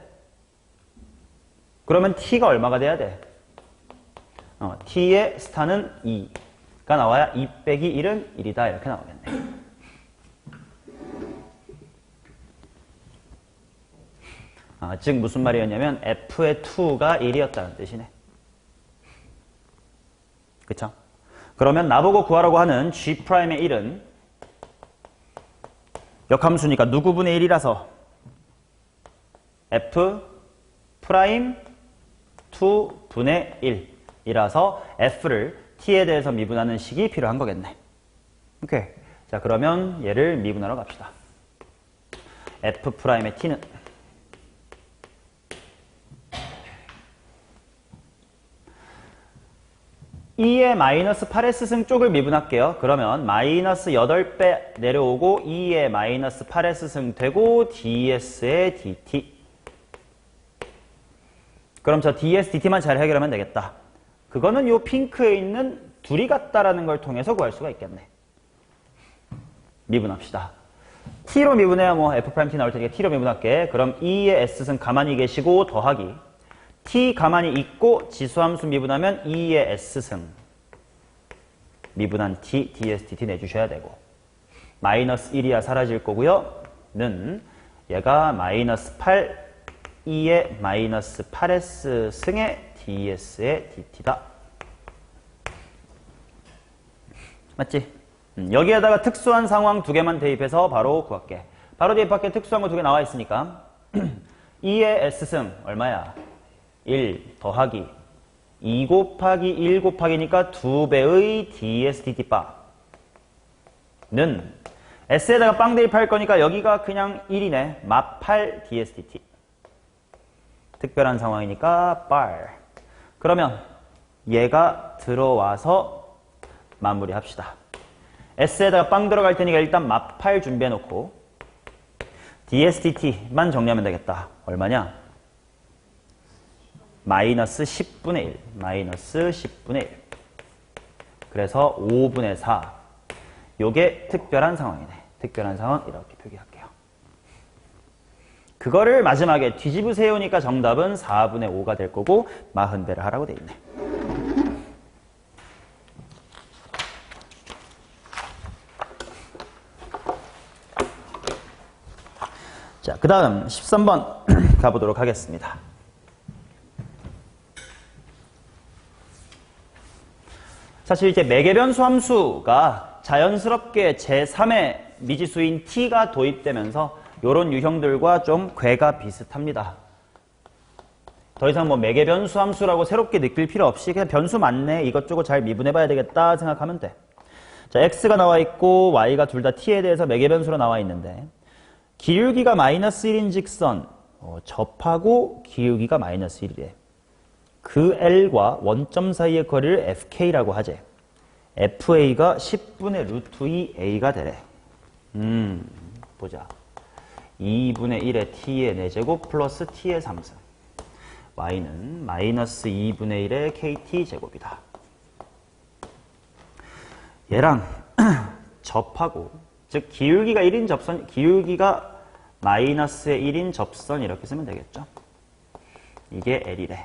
그러면 t가 얼마가 돼야 돼? t의 스타는 2가 나와야 2 빼기 1은 1이다 이렇게 나오겠네. 즉 무슨 말이었냐면 f의 2가 1이었다는 뜻이네. 그쵸? 그러면 나보고 구하라고 하는 g'의 1은 역함수니까 누구분의 1이라서 f 프라임 2분의 1이라서 f를 t에 대해서 미분하는 식이 필요한 거겠네. 오케이. 자, 그러면 얘를 미분하러 갑시다. f 프라임의 t는 2의 마이너스 8s승 쪽을 미분할게요. 그러면 마이너스 8배 내려오고 2의 마이너스 8s승 되고 ds의 dt. 그럼 저 ds, dt만 잘 해결하면 되겠다. 그거는 요 핑크에 있는 둘이 같다라는 걸 통해서 구할 수가 있겠네. 미분합시다. t로 미분해야 뭐 f't 나올 테니까 t로 미분할게. 그럼 2의 s승 가만히 계시고 더하기 t 가만히 있고 지수함수 미분하면 2의 s승 미분한 t, ds, dt 내주셔야 되고 마이너스 1이야 사라질 거고요. 는 얘가 마이너스 8 2의 마이너스 8s승의 ds의 dt다. 맞지? 여기에다가 특수한 상황 두 개만 대입해서 바로 구할게. 바로 대입할게. 특수한 거 두 개 나와 있으니까 2의 s승 얼마야? 1 더하기 2 곱하기 1 곱하기니까 2배의 ds dt 바는 s에다가 빵 대입할 거니까 여기가 그냥 1이네. 마 8 ds dt. 특별한 상황이니까 bar. 그러면 얘가 들어와서 마무리합시다. s에다가 빵 들어갈 테니까 일단 마 8 준비해 놓고 ds dt만 정리하면 되겠다. 얼마냐? 마이너스 10분의 1. 마이너스 10분의 1. 그래서 5분의 4. 요게 특별한 상황이네. 특별한 상황 이렇게 표기할게요. 그거를 마지막에 뒤집으세요니까 정답은 4분의 5가 될 거고 40배를 하라고 돼 있네. 자, 그 다음 13번 가보도록 하겠습니다. 사실 이제 매개변수 함수가 자연스럽게 제3의 미지수인 t가 도입되면서 요런 유형들과 좀 궤가 비슷합니다. 더 이상 뭐 매개 변수 함수라고 새롭게 느낄 필요 없이 그냥 변수 맞네 이것저것 잘 미분해 봐야 되겠다 생각하면 돼. 자, x가 나와 있고 y가 둘 다 t에 대해서 매개 변수로 나와 있는데 기울기가 마이너스 1인 직선 접하고 기울기가 마이너스 1이래. 그 L과 원점 사이의 거리를 FK라고 하지. FA가 10분의 루트 2A가 되래. 보자. 2분의 1의 T의 4제곱 플러스 T의 3승. Y는 마이너스 2분의 1의 KT 제곱이다. 얘랑 접하고, 즉 기울기가 1인 접선, 기울기가 마이너스의 1인 접선 이렇게 쓰면 되겠죠. 이게 L이래.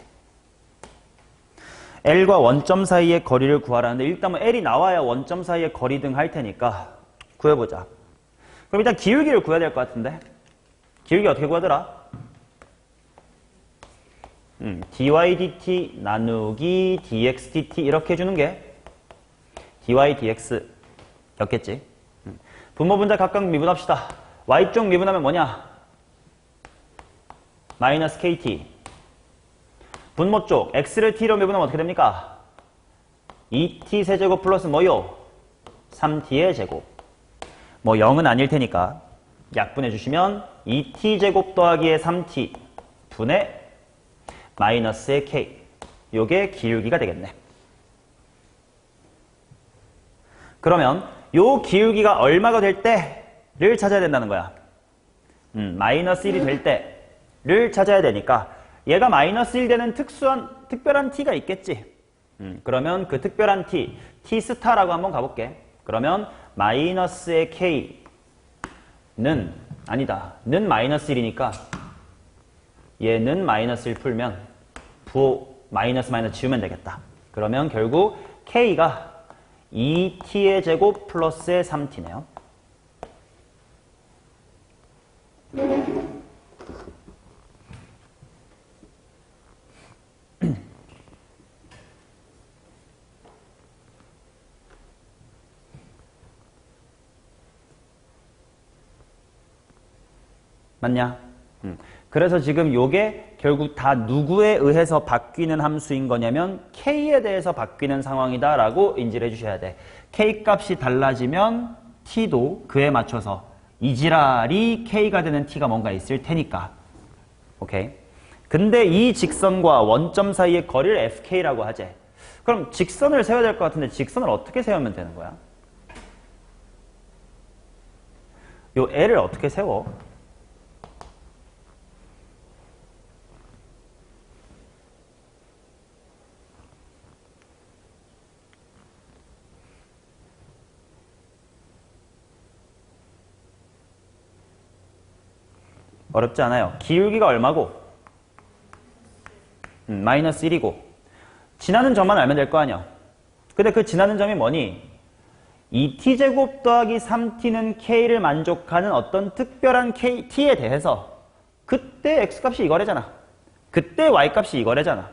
L과 원점 사이의 거리를 구하라는데 일단 뭐 L이 나와야 원점 사이의 거리 등 할 테니까 구해보자. 그럼 일단 기울기를 구해야 될 것 같은데 기울기 어떻게 구하더라? dy dt 나누기 dx dt 이렇게 해주는 게 dy dx였겠지. 분모 분자 각각 미분합시다. y쪽 미분하면 뭐냐? 마이너스 kt. 분모 쪽 x를 t로 미분하면 어떻게 됩니까? 2t 세제곱 플러스 뭐요? 3t의 제곱. 뭐 0은 아닐 테니까 약분해 주시면 2t 제곱 더하기의 3t 분의 마이너스의 k. 요게 기울기가 되겠네. 그러면 요 기울기가 얼마가 될 때를 찾아야 된다는 거야. 마이너스 1이 될 때를 찾아야 되니까 얘가 마이너스 1 되는 특별한 t가 있겠지. 그러면 그 특별한 t, t 스타라고 한번 가볼게. 그러면 마이너스의 k는 아니다. 는 마이너스 1이니까 얘는 마이너스 1 풀면 부호 마이너스 지우면 되겠다. 그러면 결국 k가 2t의 제곱 플러스의 3t네요. 맞냐? 그래서 지금 요게 결국 다 누구에 의해서 바뀌는 함수인 거냐면 k에 대해서 바뀌는 상황이다 라고 인지를 해주셔야 돼. k 값이 달라지면 t도 그에 맞춰서 이지랄이 k가 되는 t가 뭔가 있을 테니까. 오케이? 근데 이 직선과 원점 사이의 거리를 fk라고 하재. 그럼 직선을 세워야 될 것 같은데 직선을 어떻게 세우면 되는 거야? 요 L을 어떻게 세워? 어렵지 않아요. 기울기가 얼마고? 마이너스 1이고 지나는 점만 알면 될 거 아니야. 근데 그 지나는 점이 뭐니? 2t제곱 더하기 3t는 k를 만족하는 어떤 특별한 t에 대해서 그때 x값이 이거래잖아. 그때 y값이 이거래잖아.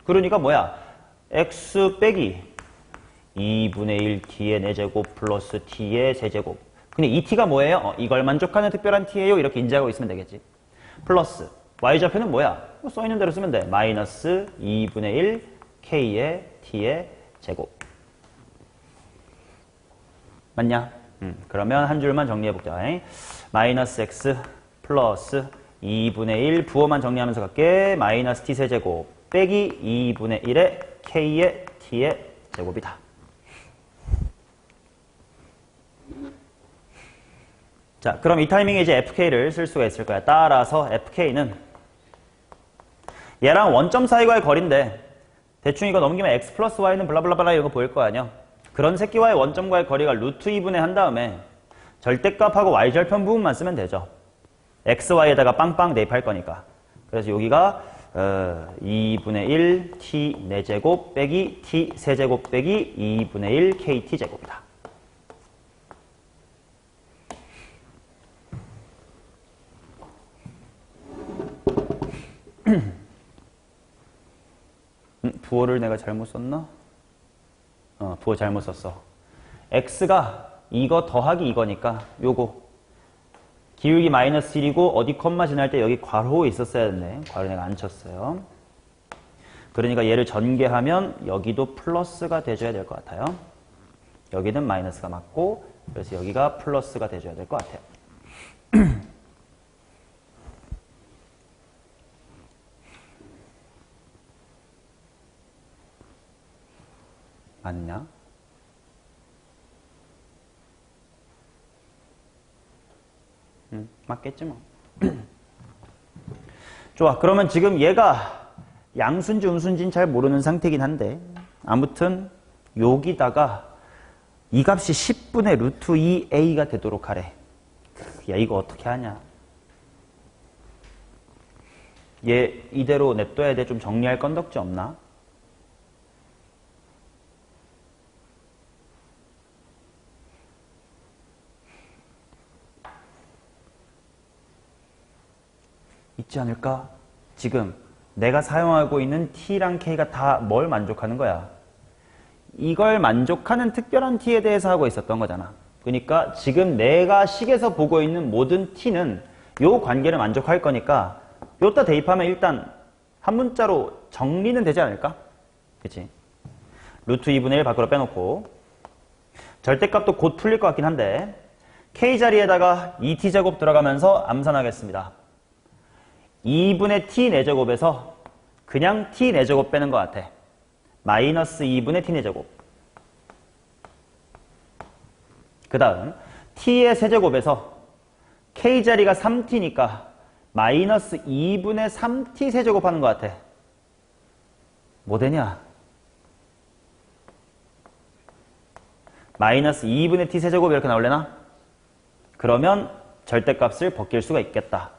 그러니까 뭐야? x 빼기 2분의 1 t의 4제곱 플러스 t의 세제곱. 근데 이 t가 뭐예요? 이걸 만족하는 특별한 t예요. 이렇게 인지하고 있으면 되겠지. 플러스 y좌표는 뭐야? 써있는 대로 쓰면 돼. 마이너스 2분의 1 k의 t의 제곱. 맞냐? 그러면 한 줄만 정리해볼게요. 마이너스 x 플러스 2분의 1 부호만 정리하면서 갈게. 마이너스 t 세제곱 빼기 2분의 1의 k의 t의 제곱이다. 자, 그럼 이 타이밍에 이제 fk를 쓸 수가 있을 거야. 따라서 fk는 얘랑 원점 사이과의 거리인데 대충 이거 넘기면 x 플러스 y는 블라블라블라 이거 보일 거 아니야. 그런 새끼와의 원점과의 거리가 루트 2분의 한 다음에 절대값하고 y절편 부분만 쓰면 되죠. x, y에다가 빵빵 대입할 거니까. 그래서 여기가 2분의 1 t 4제곱 빼기 t 세제곱 빼기 2분의 1 kt 제곱이다. 부호를 내가 잘못 썼나? 부호 잘못 썼어. x가 이거 더하기 이거니까 요거 기울기 마이너스 1이고 어디 콤마 지날 때 여기 괄호 있었어야 됐네. 괄호 내가 안 쳤어요. 그러니까 얘를 전개하면 여기도 플러스가 돼줘야 될 것 같아요. 여기는 마이너스가 맞고 그래서 여기가 플러스가 돼줘야 될 것 같아요. 맞냐? 맞겠지 뭐. 좋아. 그러면 지금 얘가 양수인지 음수인지는 잘 모르는 상태긴 한데 아무튼 여기다가 이 값이 10분의 루트 2a가 되도록 하래. 야, 이거 어떻게 하냐? 얘 이대로 냅둬야 돼? 좀 정리할 건덕지 없나? 있지 않을까? 지금 내가 사용하고 있는 t랑 k가 다 뭘 만족하는 거야? 이걸 만족하는 특별한 t에 대해서 하고 있었던 거잖아. 그러니까 지금 내가 식에서 보고 있는 모든 t는 요 관계를 만족할 거니까 요따 대입하면 일단 한 문자로 정리는 되지 않을까? 그치? 루트 2분의 1 밖으로 빼놓고 절대값도 곧 풀릴 것 같긴 한데 k 자리에다가 2t제곱 들어가면서 암산하겠습니다. 2분의 t 4제곱에서 그냥 t 4제곱 빼는 것 같아. 마이너스 2분의 t 4제곱. 그 다음 t의 세제곱에서 k자리가 3t니까 마이너스 2분의 3t 세제곱 하는 것 같아. 뭐 되냐? 마이너스 2분의 t 세제곱 이렇게 나올래나? 그러면 절대값을 벗길 수가 있겠다.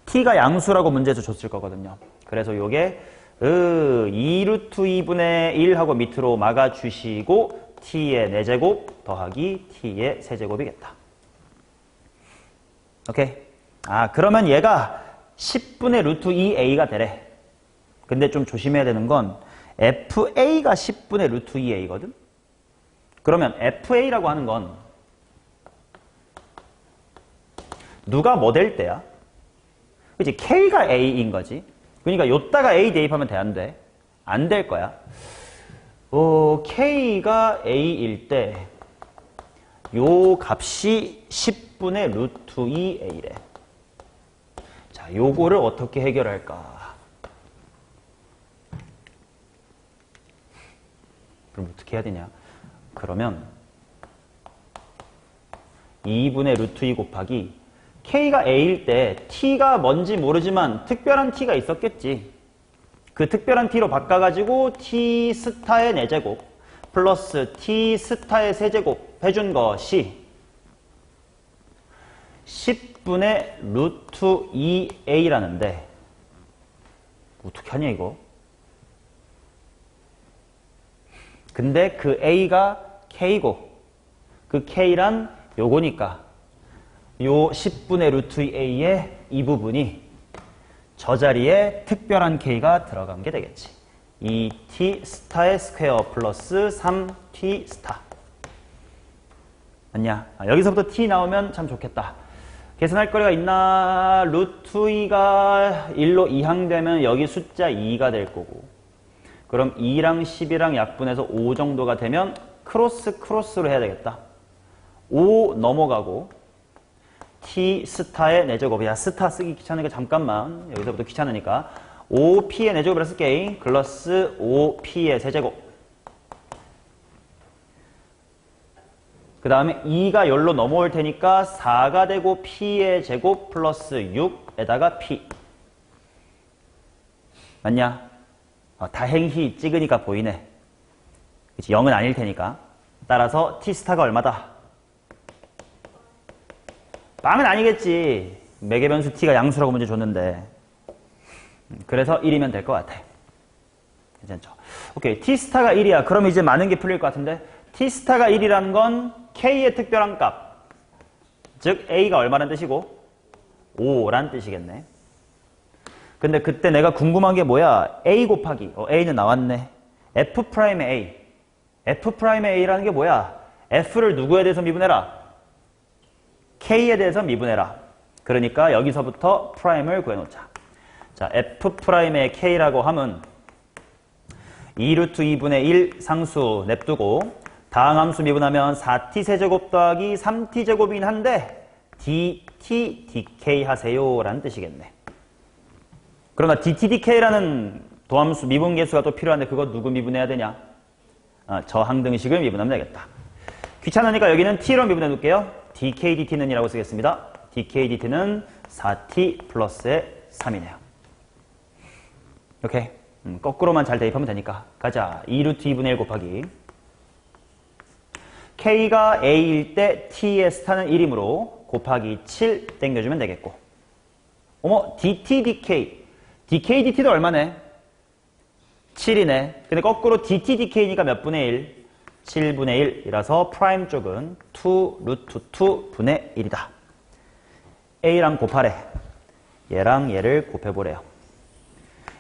t가 양수라고 문제에서 줬을 거거든요. 그래서 요게 2루트 2분의 1 하고 밑으로 막아주시고 t의 4제곱 더하기 t의 세제곱이겠다. 오케이? 그러면 얘가 10분의 루트 2a가 되래. 근데 좀 조심해야 되는 건 fa가 10분의 루트 2a거든? 그러면 fa라고 하는 건 누가 뭐 될 때야? 그치? k가 a인 거지. 그러니까 요따가 a 대입하면 돼, 안 돼? 안 될 거야. k가 a일 때 요 값이 10분의 루트 2a래. 자, 요거를 어떻게 해결할까? 그럼 어떻게 해야 되냐? 그러면 2분의 루트 2 곱하기 k가 a일 때 t가 뭔지 모르지만 특별한 t가 있었겠지. 그 특별한 t로 바꿔가지고 t 스타의 4제곱 플러스 t 스타의 세제곱 해준 것이 10분의 루트 2a라는데 어떻게 하냐 이거? 근데 그 a가 k고 그 k란 요거니까 요 10분의 루트 2a의 이 부분이 저 자리에 특별한 k가 들어간 게 되겠지. 2t 스타의 스퀘어 플러스 3t 스타. 맞냐? 여기서부터 t 나오면 참 좋겠다. 계산할 거리가 있나? 루트 2가 1로 이항되면 여기 숫자 2가 될 거고 그럼 2랑 10이랑 약분해서 5 정도가 되면 크로스로 해야 되겠다. 5 넘어가고 t 스타의 4제곱이야. 스타 쓰기 귀찮으니까 잠깐만 여기서부터 귀찮으니까 5p의 4제곱을 쓸게. 플러스 5p의 세제곱. 그 다음에 2가 열로 넘어올 테니까 4가 되고 p의 제곱 플러스 6에다가 p. 맞냐? 다행히 찍으니까 보이네. 그치? 0은 아닐 테니까. 따라서 t 스타가 얼마다? 빵은 아니겠지. 매개 변수 t가 양수라고 문제 줬는데. 그래서 1이면 될 것 같아. 괜찮죠? 오케이. t 스타가 1이야. 그럼 이제 많은 게 풀릴 것 같은데. t 스타가 1이라는 건 k의 특별한 값. 즉 a가 얼마란 뜻이고 5란 뜻이겠네. 근데 그때 내가 궁금한 게 뭐야? a 곱하기. a는 나왔네. f'의 a. f'의 a라는 게 뭐야? f를 누구에 대해서 미분해라? k에 대해서 미분해라. 그러니까 여기서부터 프라임을 구해놓자. 자, f'의 k라고 함은 2루트 2분의 1 상수 냅두고 다항함수 미분하면 4t 세제곱 더하기 3t 제곱이긴 한데 dt, dk 하세요 라는 뜻이겠네. 그러나 dt, dk라는 도함수 미분계수가 또 필요한데 그거 누구 미분해야 되냐? 저항등식을 미분하면 되겠다. 귀찮으니까 여기는 t로 미분해 놓을게요. dk, dt는 이라고 쓰겠습니다. dk, dt는 4t 플러스의 3이네요. 오케이. 거꾸로만 잘 대입하면 되니까. 가자. 2루트 2분의 1 곱하기 k가 a일 때 t의 스타는 1이므로 곱하기 7 땡겨주면 되겠고. 어머, dt, dk. dk, dt도 얼마네? 7이네. 근데 거꾸로 dt, dk니까 몇 분의 1? 7분의 1이라서 프라임 쪽은 2 루트 2분의 1이다. a랑 곱하래. 얘랑 얘를 곱해보래요.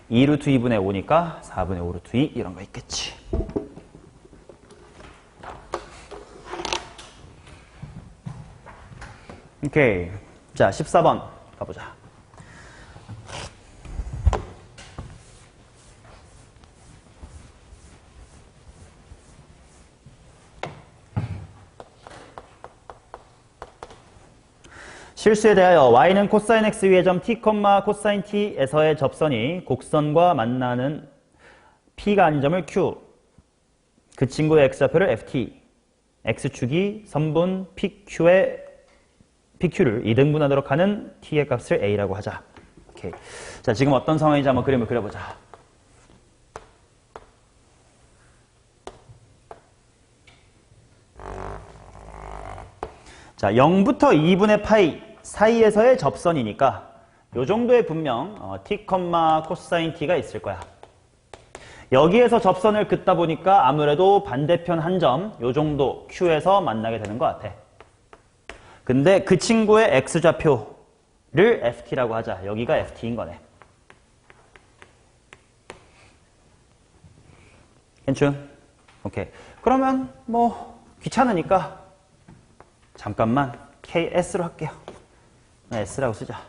2 루트 2분의 5니까 4분의 5 루트 2 이런 거 있겠지. 오케이. 자, 14번 가보자. 실수에 대하여 y는 코사인 x 위의 점 t, 코사인 t에서의 접선이 곡선과 만나는 p가 아닌 점을 q, 그 친구의 x좌표를 ft, x축이 선분 pq를 2등분하도록 하는 t의 값을 a라고 하자. 오케이. 자, 지금 어떤 상황인지 한번 그림을 그려보자. 자, 0부터 2분의 파이 사이에서의 접선이니까 요 정도의 분명 t, 코사인 t가 있을 거야. 여기에서 접선을 긋다 보니까 아무래도 반대편 한 점 요 정도 q에서 만나게 되는 것 같아. 근데 그 친구의 x좌표를 ft라고 하자. 여기가 ft인 거네. 괜춘? 오케이. 그러면 뭐 귀찮으니까 잠깐만 ks로 할게요. s라고 쓰자.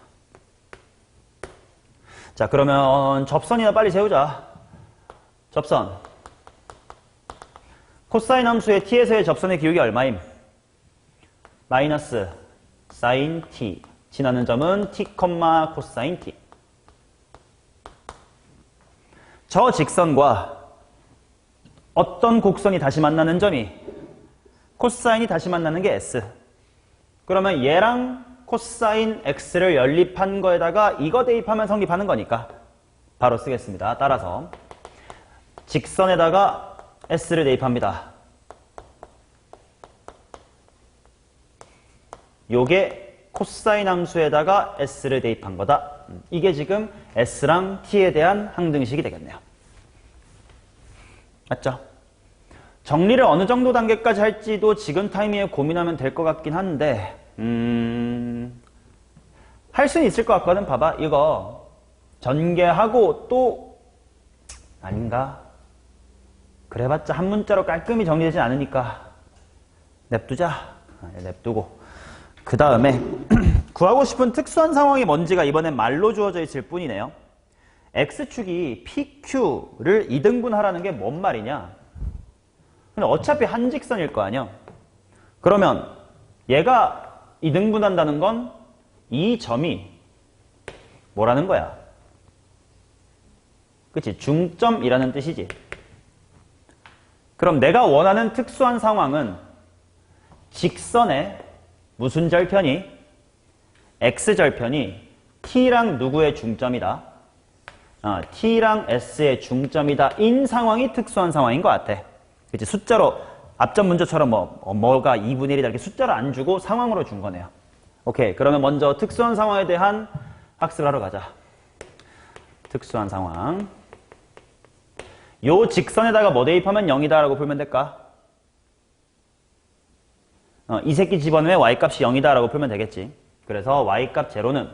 자, 그러면 접선이나 빨리 세우자. 접선. 코사인 함수의 t에서의 접선의 기울기 얼마임? 마이너스 사인 t. 지나는 점은 t, 코사인 t. 저 직선과 어떤 곡선이 다시 만나는 점이 코사인이 다시 만나는 게 s. 그러면 얘랑 코사인 x를 연립한 거에다가 이거 대입하면 성립하는 거니까 바로 쓰겠습니다. 따라서 직선에다가 s를 대입합니다. 요게 코사인 함수에다가 s를 대입한 거다. 이게 지금 s랑 t에 대한 항등식이 되겠네요. 맞죠? 정리를 어느 정도 단계까지 할지도 지금 타이밍에 고민하면 될 것 같긴 한데 할 수는 있을 것 같거든. 봐봐. 이거 전개하고 또 아닌가? 그래봤자 한 문자로 깔끔히 정리되진 않으니까 냅두자. 냅두고 그 다음에 구하고 싶은 특수한 상황이 뭔지가 이번엔 말로 주어져 있을 뿐이네요. x축이 pq를 2등분하라는 게 뭔 말이냐? 근데 어차피 한 직선일 거 아니야. 그러면 얘가 2등분한다는 건 이 점이 뭐라는 거야? 그치? 중점이라는 뜻이지. 그럼 내가 원하는 특수한 상황은 직선의 무슨 절편이? x절편이 t랑 누구의 중점이다? t랑 s의 중점이다. 인 상황이 특수한 상황인 것 같아. 그치? 숫자로 앞전 문제처럼 뭐가 2분의 1이다 이렇게 숫자로 안 주고 상황으로 준 거네요. 오케이. 그러면 먼저 특수한 상황에 대한 학습을 하러 가자. 특수한 상황. 요 직선에다가 뭐 대입하면 0이다 라고 풀면 될까? 이 새끼 집어넣으면 y값이 0이다 라고 풀면 되겠지. 그래서 y값 제로는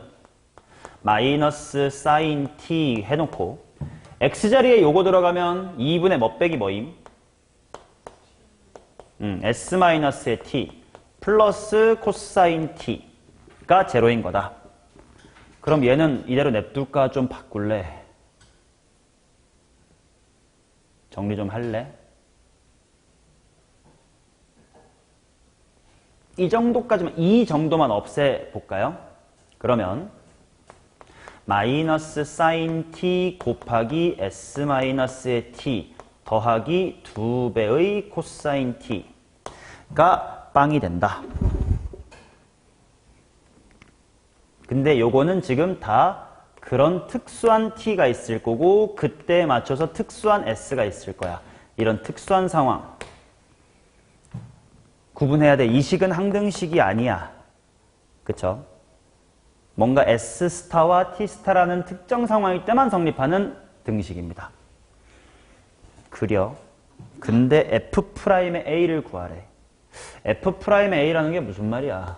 마이너스 사인 t 해놓고 x자리에 요거 들어가면 2분의 뭐 빼기 뭐임? s-의 t 플러스 코사인 t가 제로인 거다. 그럼 얘는 이대로 냅둘까? 좀 바꿀래? 정리 좀 할래? 이 정도만 없애볼까요? 그러면 마이너스 사인 t 곱하기 s 마이너스의 t 더하기 2배의 코사인 t가 빵이 된다. 근데 요거는 지금 다 그런 특수한 t가 있을 거고 그때에 맞춰서 특수한 s가 있을 거야. 이런 특수한 상황 구분해야 돼. 이 식은 항등식이 아니야. 그쵸? 뭔가 S 스타와 T 스타라는 특정 상황일 때만 성립하는 등식입니다. 그려. 근데 F'의 A를 구하래. F'의 A라는 게 무슨 말이야?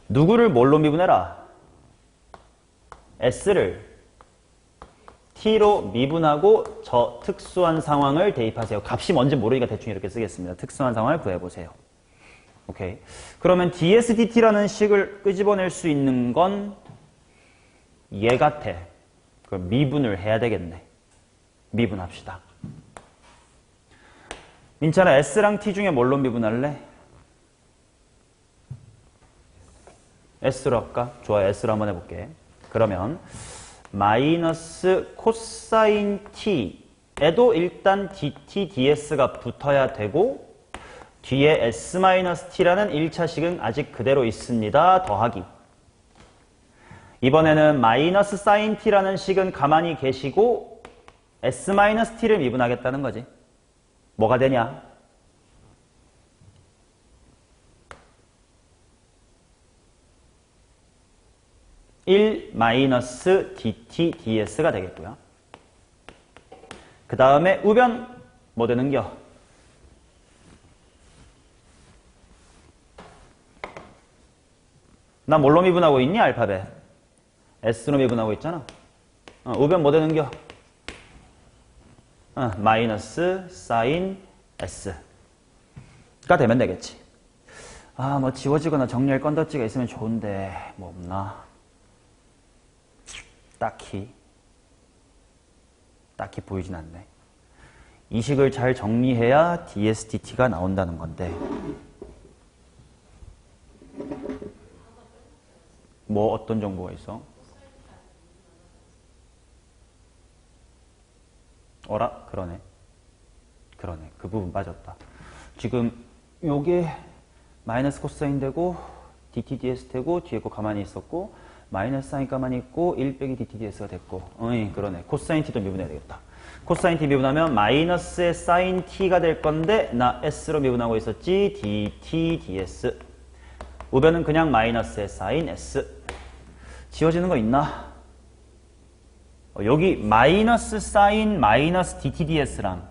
누구를 뭘로 미분해라? S를 T로 미분하고 저 특수한 상황을 대입하세요. 값이 뭔지 모르니까 대충 이렇게 쓰겠습니다. 특수한 상황을 구해보세요. 오케이. 그러면 dsdt라는 식을 끄집어낼 수 있는 건 얘 같아. 그럼 미분을 해야 되겠네. 미분합시다. 민찬아, S랑 T 중에 뭘로 미분할래? S로 할까? 좋아, S로 한번 해볼게. 그러면 마이너스 코사인 t에도 일단 dt, ds가 붙어야 되고 뒤에 s-t라는 1차식은 아직 그대로 있습니다. 더하기. 이번에는 마이너스 사인 t라는 식은 가만히 계시고 s-t를 미분하겠다는 거지. 뭐가 되냐? (1-dt, ds가 되겠고요. 그 다음에 우변 뭐 되는겨? 나 뭘로 미분하고 있니? 알파벳 S로 미분하고 있잖아. 우변 뭐 되는겨? 마이너스 사인 S가 되면 되겠지. 아, 뭐 지워지거나 정리할 건더지가 있으면 좋은데 뭐 없나? 딱히 보이진 않네. 이 식을 잘 정리해야 dsdt가 나온다는 건데 뭐 어떤 정보가 있어? 어라? 그러네. 그 부분 빠졌다. 지금 요게 마이너스 코사인 되고 dt, ds 되고 뒤에 거 가만히 있었고 마이너스 사인 가만히 있고 1 빼기 dt, ds가 됐고 그러네. 코사인 t도 미분해야 되겠다. 코사인 t 미분하면 마이너스의 사인 t가 될 건데 나 s로 미분하고 있었지. dt, ds 우변은 그냥 마이너스의 사인 s. 지워지는 거 있나? 여기 마이너스 사인 마이너스 dt, ds랑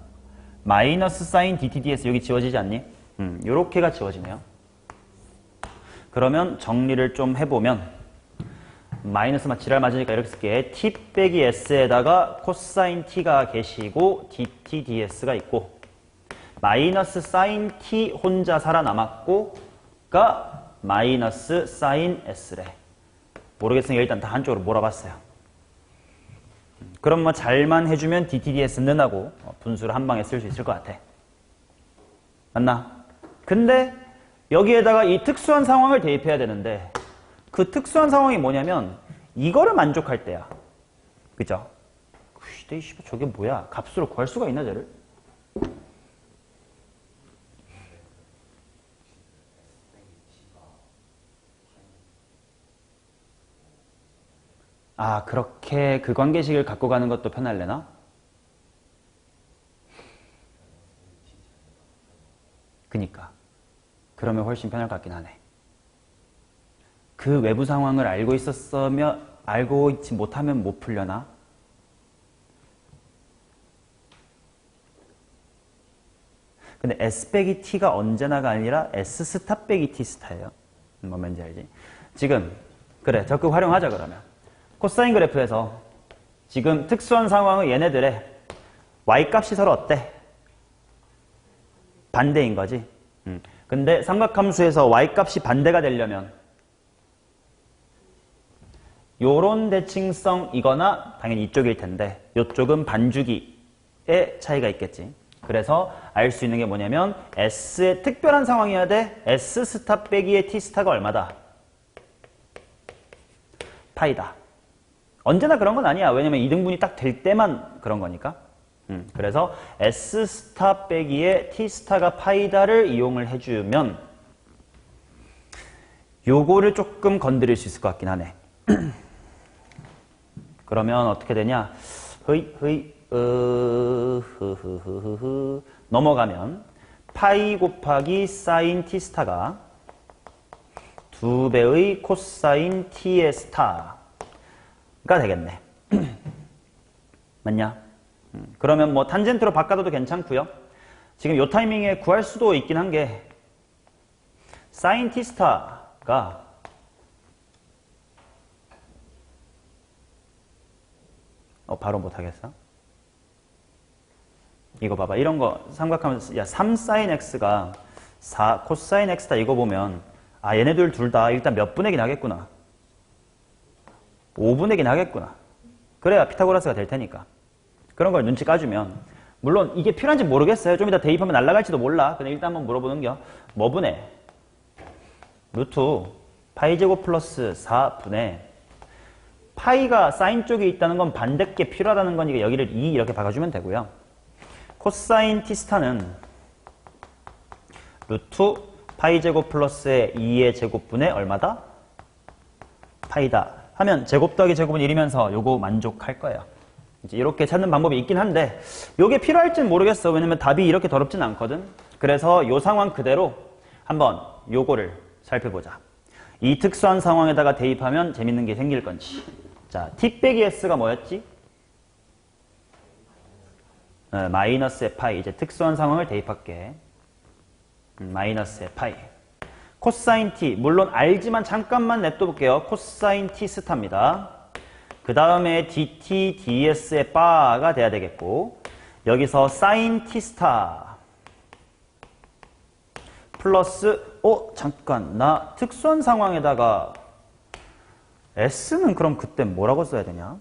마이너스 사인 dt, ds 여기 지워지지 않니? 요렇게가 지워지네요. 그러면 정리를 좀 해보면 마이너스 지랄 맞으니까 이렇게 쓸게. t 빼기 s에다가 코사인 t가 계시고 dt, ds가 있고 마이너스 사인 t 혼자 살아남았고가 마이너스 사인 s래. 모르겠으니까 일단 다 한쪽으로 몰아봤어요. 그럼 뭐 잘만 해주면 dt, ds는 하고 분수를 한 방에 쓸 수 있을 것 같아. 맞나? 근데 여기에다가 이 특수한 상황을 대입해야 되는데 그 특수한 상황이 뭐냐면 이거를 만족할 때야. 그죠? 저게 뭐야? 값으로 구할 수가 있나 쟤를? 아, 그렇게 그 관계식을 갖고 가는 것도 편할래나? 그니까. 그러면 훨씬 편할 것 같긴 하네. 그 외부 상황을 알고 있지 못하면 못 풀려나? 근데 S 빼기 T가 언제나가 아니라 S 스타 빼기 T 스타예요. 뭔지 알지? 지금 그래, 적극 활용하자 그러면. 코사인 그래프에서 지금 특수한 상황의 얘네들의 Y 값이 서로 어때? 반대인 거지. 근데 삼각함수에서 y값이 반대가 되려면 요런 대칭성이거나 당연히 이쪽일 텐데 이쪽은 반주기의 차이가 있겠지. 그래서 알 수 있는 게 뭐냐면 S의 특별한 상황이어야 돼. S 스타 빼기의 T 스타가 얼마다? 파이다. 언제나 그런 건 아니야. 왜냐면 이등분이 딱 될 때만 그런 거니까. 그래서 S 스타 빼기의 T 스타가 파이다를 이용을 해주면 요거를 조금 건드릴 수 있을 것 같긴 하네. 그러면 어떻게 되냐? 넘어가면 파이 곱하기 사인 T 스타가 2배의 코사인 T의 스타가 되겠네. 맞냐? 그러면 뭐 탄젠트로 바꿔도 괜찮고요. 지금 요 타이밍에 구할 수도 있긴 한 게 사인 T 스타가 바로 못하겠어? 이거 봐봐. 이런 거 삼각하면서 야 3sin x가 4 코사인 x다 이거 보면 아 얘네들 둘 다 일단 몇 분의 기 나겠구나. 5분의 기 나겠구나. 그래야 피타고라스가 될 테니까. 그런 걸 눈치 까주면 물론 이게 필요한지 모르겠어요. 좀 이따 대입하면 날아갈지도 몰라. 근데 일단 한번 물어보는겨. 뭐분의 루트 파이 제곱 플러스 4분의 파이가 사인 쪽에 있다는 건 반대께 필요하다는 거니까 여기를 2 이렇게 바꿔주면 되고요. 코사인 T 스타는 루트 파이 제곱 플러스의 2의 제곱분의 얼마다? 파이다. 하면 제곱 더하기 제곱은 1이면서 요거 만족할 거예요. 이제 이렇게 찾는 방법이 있긴 한데 요게 필요할지는 모르겠어. 왜냐면 답이 이렇게 더럽진 않거든. 그래서 요 상황 그대로 한번 요거를 살펴보자. 이 특수한 상황에다가 대입하면 재밌는 게 생길 건지. 자, t 빼기 s가 뭐였지? 마이너스의 파이. 이제 특수한 상황을 대입할게. 마이너스의 파이. 코사인 t. 물론 알지만 잠깐만 냅둬볼게요. 코사인 t 스타입니다. 그 다음에 dt, ds의 바가 돼야 되겠고 여기서 사인 t 스타 플러스 잠깐 나 특수한 상황에다가 s는 그럼 그때 뭐라고 써야 되냐?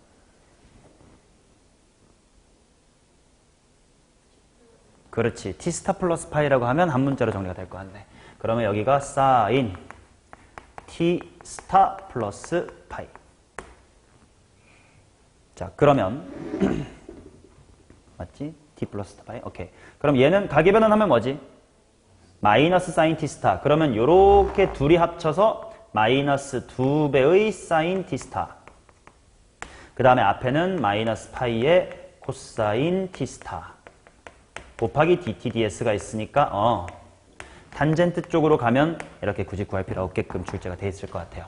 그렇지. t 스타 플러스 파이라고 하면 한 문자로 정리가 될 것 같네. 그러면 여기가 사인 t 스타 플러스 파이. 자, 그러면 맞지? t 플러스 파이. 오케이. 그럼 얘는 가계변환하면 뭐지? 마이너스 사인 t 스타. 그러면 요렇게 둘이 합쳐서 마이너스 2배의 사인 t 스타. 그 다음에 앞에는 마이너스 파이의 코사인 t 스타. 곱하기 dt, ds가 있으니까 탄젠트 쪽으로 가면 이렇게 굳이 구할 필요 없게끔 출제가 돼 있을 것 같아요.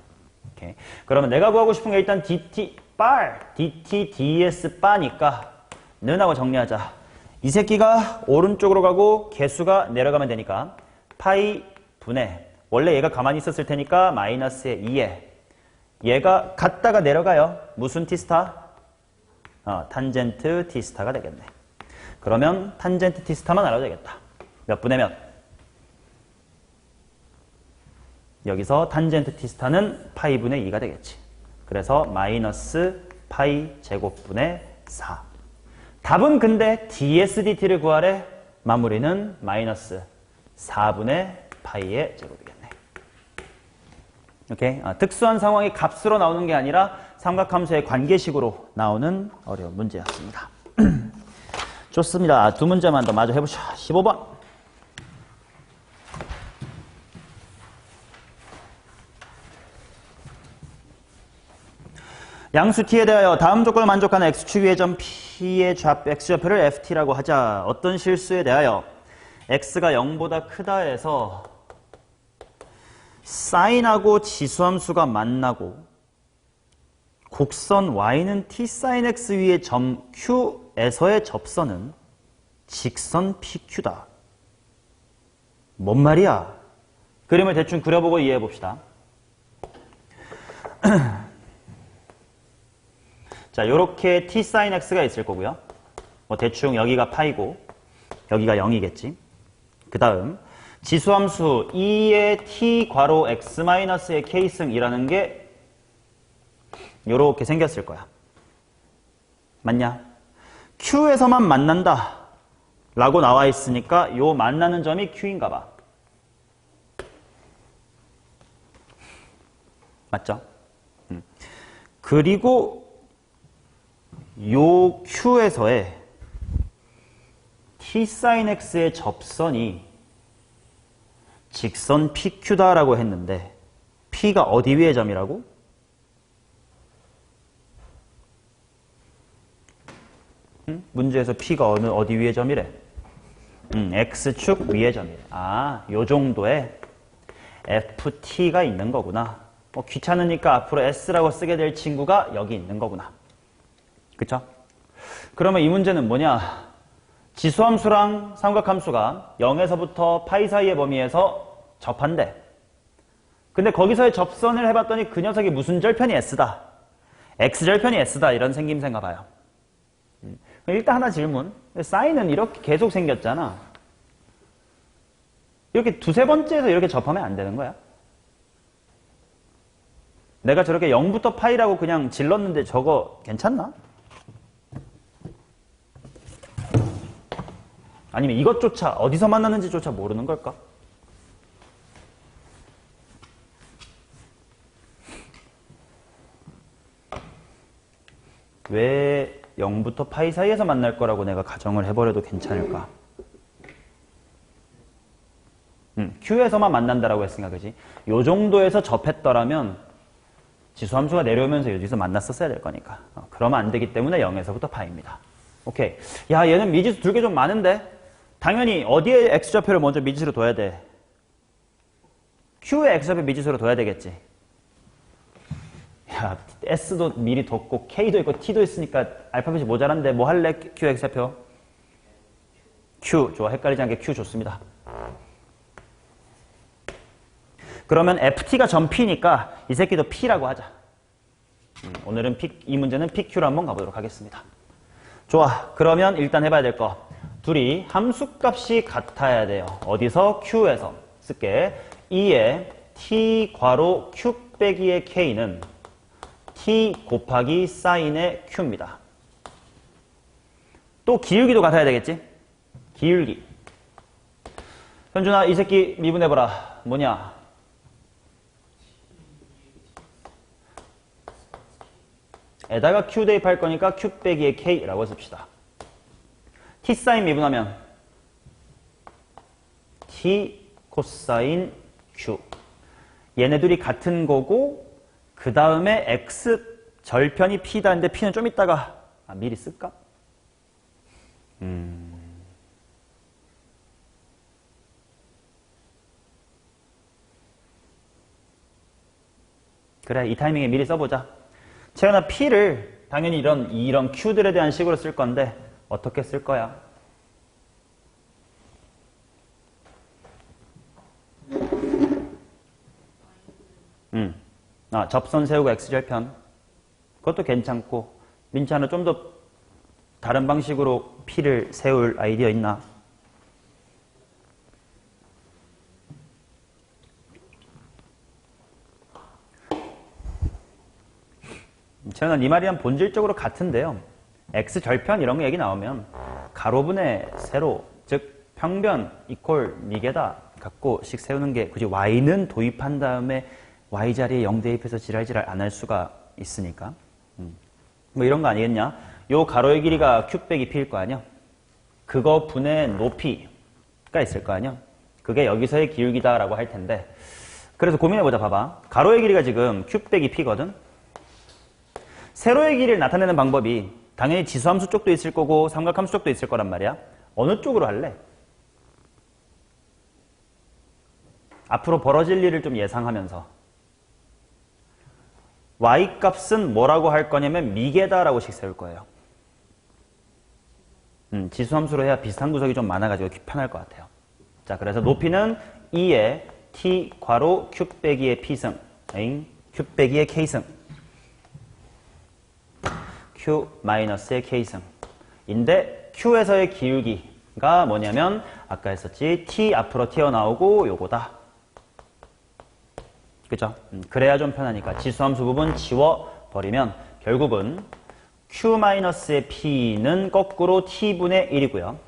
오케이. 그러면 내가 구하고 싶은 게 일단 dt, ds, 바니까 는하고 정리하자. 이 새끼가 오른쪽으로 가고 개수가 내려가면 되니까 파이 분의 원래 얘가 가만히 있었을 테니까 마이너스의 2에 얘가 갔다가 내려가요. 무슨 t스타? 탄젠트 t스타가 되겠네. 그러면 탄젠트 t스타만 알아도 되겠다. 몇 분의 몇? 여기서 탄젠트 t스타는 파이 분의 2가 되겠지. 그래서 마이너스 파이 제곱분의 4. 답은 근데 dsdt를 구하래. 마무리는 마이너스 4분의 파이의 제곱이겠네. 오케이? 특수한 상황이 값으로 나오는 게 아니라 삼각함수의 관계식으로 나오는 어려운 문제였습니다. 좋습니다. 두 문제만 더 마저 해보죠. 15번. 양수 t에 대하여 다음 조건을 만족하는 x축 위의 점 p의 x좌표를 ft라고 하자. 어떤 실수에 대하여 x가 0보다 크다 해서 사인하고 지수함수가 만나고 곡선 y는 t sin x 위의 점 q에서의 접선은 직선 pq다. 뭔 말이야? 그림을 대충 그려보고 이해해 봅시다. 자, 요렇게 t sin x가 있을 거고요. 뭐 대충 여기가 파이고 여기가 0이겠지. 그 다음 지수함수 2의 t 괄호 x-의 k승이라는 게 요렇게 생겼을 거야. 맞냐? Q에서만 만난다 라고 나와 있으니까 요 만나는 점이 Q인가 봐. 맞죠? 그리고 요 Q에서의 t sin x의 접선이 직선 PQ다라고 했는데 P가 어디 위의 점이라고? 문제에서 P가 어디 위의 점이래? X축 위의 점이래. 아, 요 정도의 FT가 있는 거구나. 귀찮으니까 앞으로 S라고 쓰게 될 친구가 여기 있는 거구나. 그쵸? 그러면 이 문제는 뭐냐? 지수함수랑 삼각함수가 0에서부터 파이 사이의 범위에서 접한대. 근데 거기서의 접선을 해봤더니 그 녀석이 무슨 절편이 S다. X절편이 S다. 이런 생김새인가 봐요. 일단 하나 질문. 사인은 이렇게 계속 생겼잖아. 이렇게 두세 번째에서 이렇게 접하면 안 되는 거야? 내가 저렇게 0부터 파이라고 그냥 질렀는데 저거 괜찮나? 아니면 이것조차 어디서 만났는지조차 모르는 걸까? 왜 0부터 파이 사이에서 만날 거라고 내가 가정을 해버려도 괜찮을까? Q에서만 만난다라고 했으니까 그지? 요 정도에서 접했더라면 지수함수가 내려오면서 여기서 만났었어야 될 거니까. 그러면 안 되기 때문에 0에서부터 파이입니다. 오케이. 야, 얘는 미지수 둘 개 좀 많은데? 당연히 어디에 x좌표를 먼저 미지수로 둬야 돼? Q의 x좌표 미지수로 둬야 되겠지. 야, S도 미리 뒀고 K도 있고 T도 있으니까 알파벳이 모자란데 뭐 할래? Q x좌표? Q. 좋아. 헷갈리지 않게 Q 좋습니다. 그러면 FT가 전 P니까 이 새끼도 P라고 하자. 오늘은 이 문제는 PQ로 한번 가보도록 하겠습니다. 좋아. 그러면 일단 해봐야 될 거. 둘이 함수값이 같아야 돼요. 어디서? Q에서. 쓸게. 2의 T 괄호 Q 빼기의 K는 T 곱하기 사인의 Q입니다. 또 기울기도 같아야 되겠지? 기울기. 현준아, 이 새끼 미분해보라. 뭐냐? 에다가 Q 대입할 거니까 Q 빼기의 K라고 씁시다. T 사인 미분하면 T 코사인 Q. 얘네들이 같은 거고 그 다음에 X 절편이 P다는데 P는 좀 이따가 미리 쓸까? 그래, 이 타이밍에 미리 써보자. 채연아, P를 당연히 이런 Q들에 대한 식으로 쓸 건데 어떻게 쓸 거야? 접선 세우고 X절편. 그것도 괜찮고. 민찬아, 좀 더 다른 방식으로 P를 세울 아이디어 있나? 저는 네 말이랑 본질적으로 같은데요. X절편 이런 거 얘기 나오면 가로분의 세로, 즉 평변 이퀄 미개다 갖고씩 세우는 게 굳이 Y는 도입한 다음에 Y 자리에 0 대입해서 지랄지랄 안 할 수가 있으니까. 뭐 이런 거 아니겠냐? 요 가로의 길이가 Q 빼기 P일 거 아니야? 그거 분의 높이가 있을 거 아니야? 그게 여기서의 기울기다라고 할 텐데. 그래서 고민해보자. 봐봐. 가로의 길이가 지금 Q 빼기 P거든? 세로의 길이를 나타내는 방법이 당연히 지수함수 쪽도 있을 거고 삼각함수 쪽도 있을 거란 말이야. 어느 쪽으로 할래? 앞으로 벌어질 일을 좀 예상하면서 Y값은 뭐라고 할 거냐면 미개다라고 식 세울 거예요. 지수함수로 해야 비슷한 구석이 좀 많아가지고 편할 것 같아요. 자, 그래서 높이는 2의 T 괄호 Q 빼기의 P승, Q 빼기의 K승, Q 마이너스의 K승 인데 Q에서의 기울기가 가 뭐냐면 아까 했었지. t 앞으로 튀어나오고 요거다. 그죠? 그래야 좀 편하니까 지수함수 부분 지워버리면 결국은 q-의 p는 거꾸로 t분의 1이고요.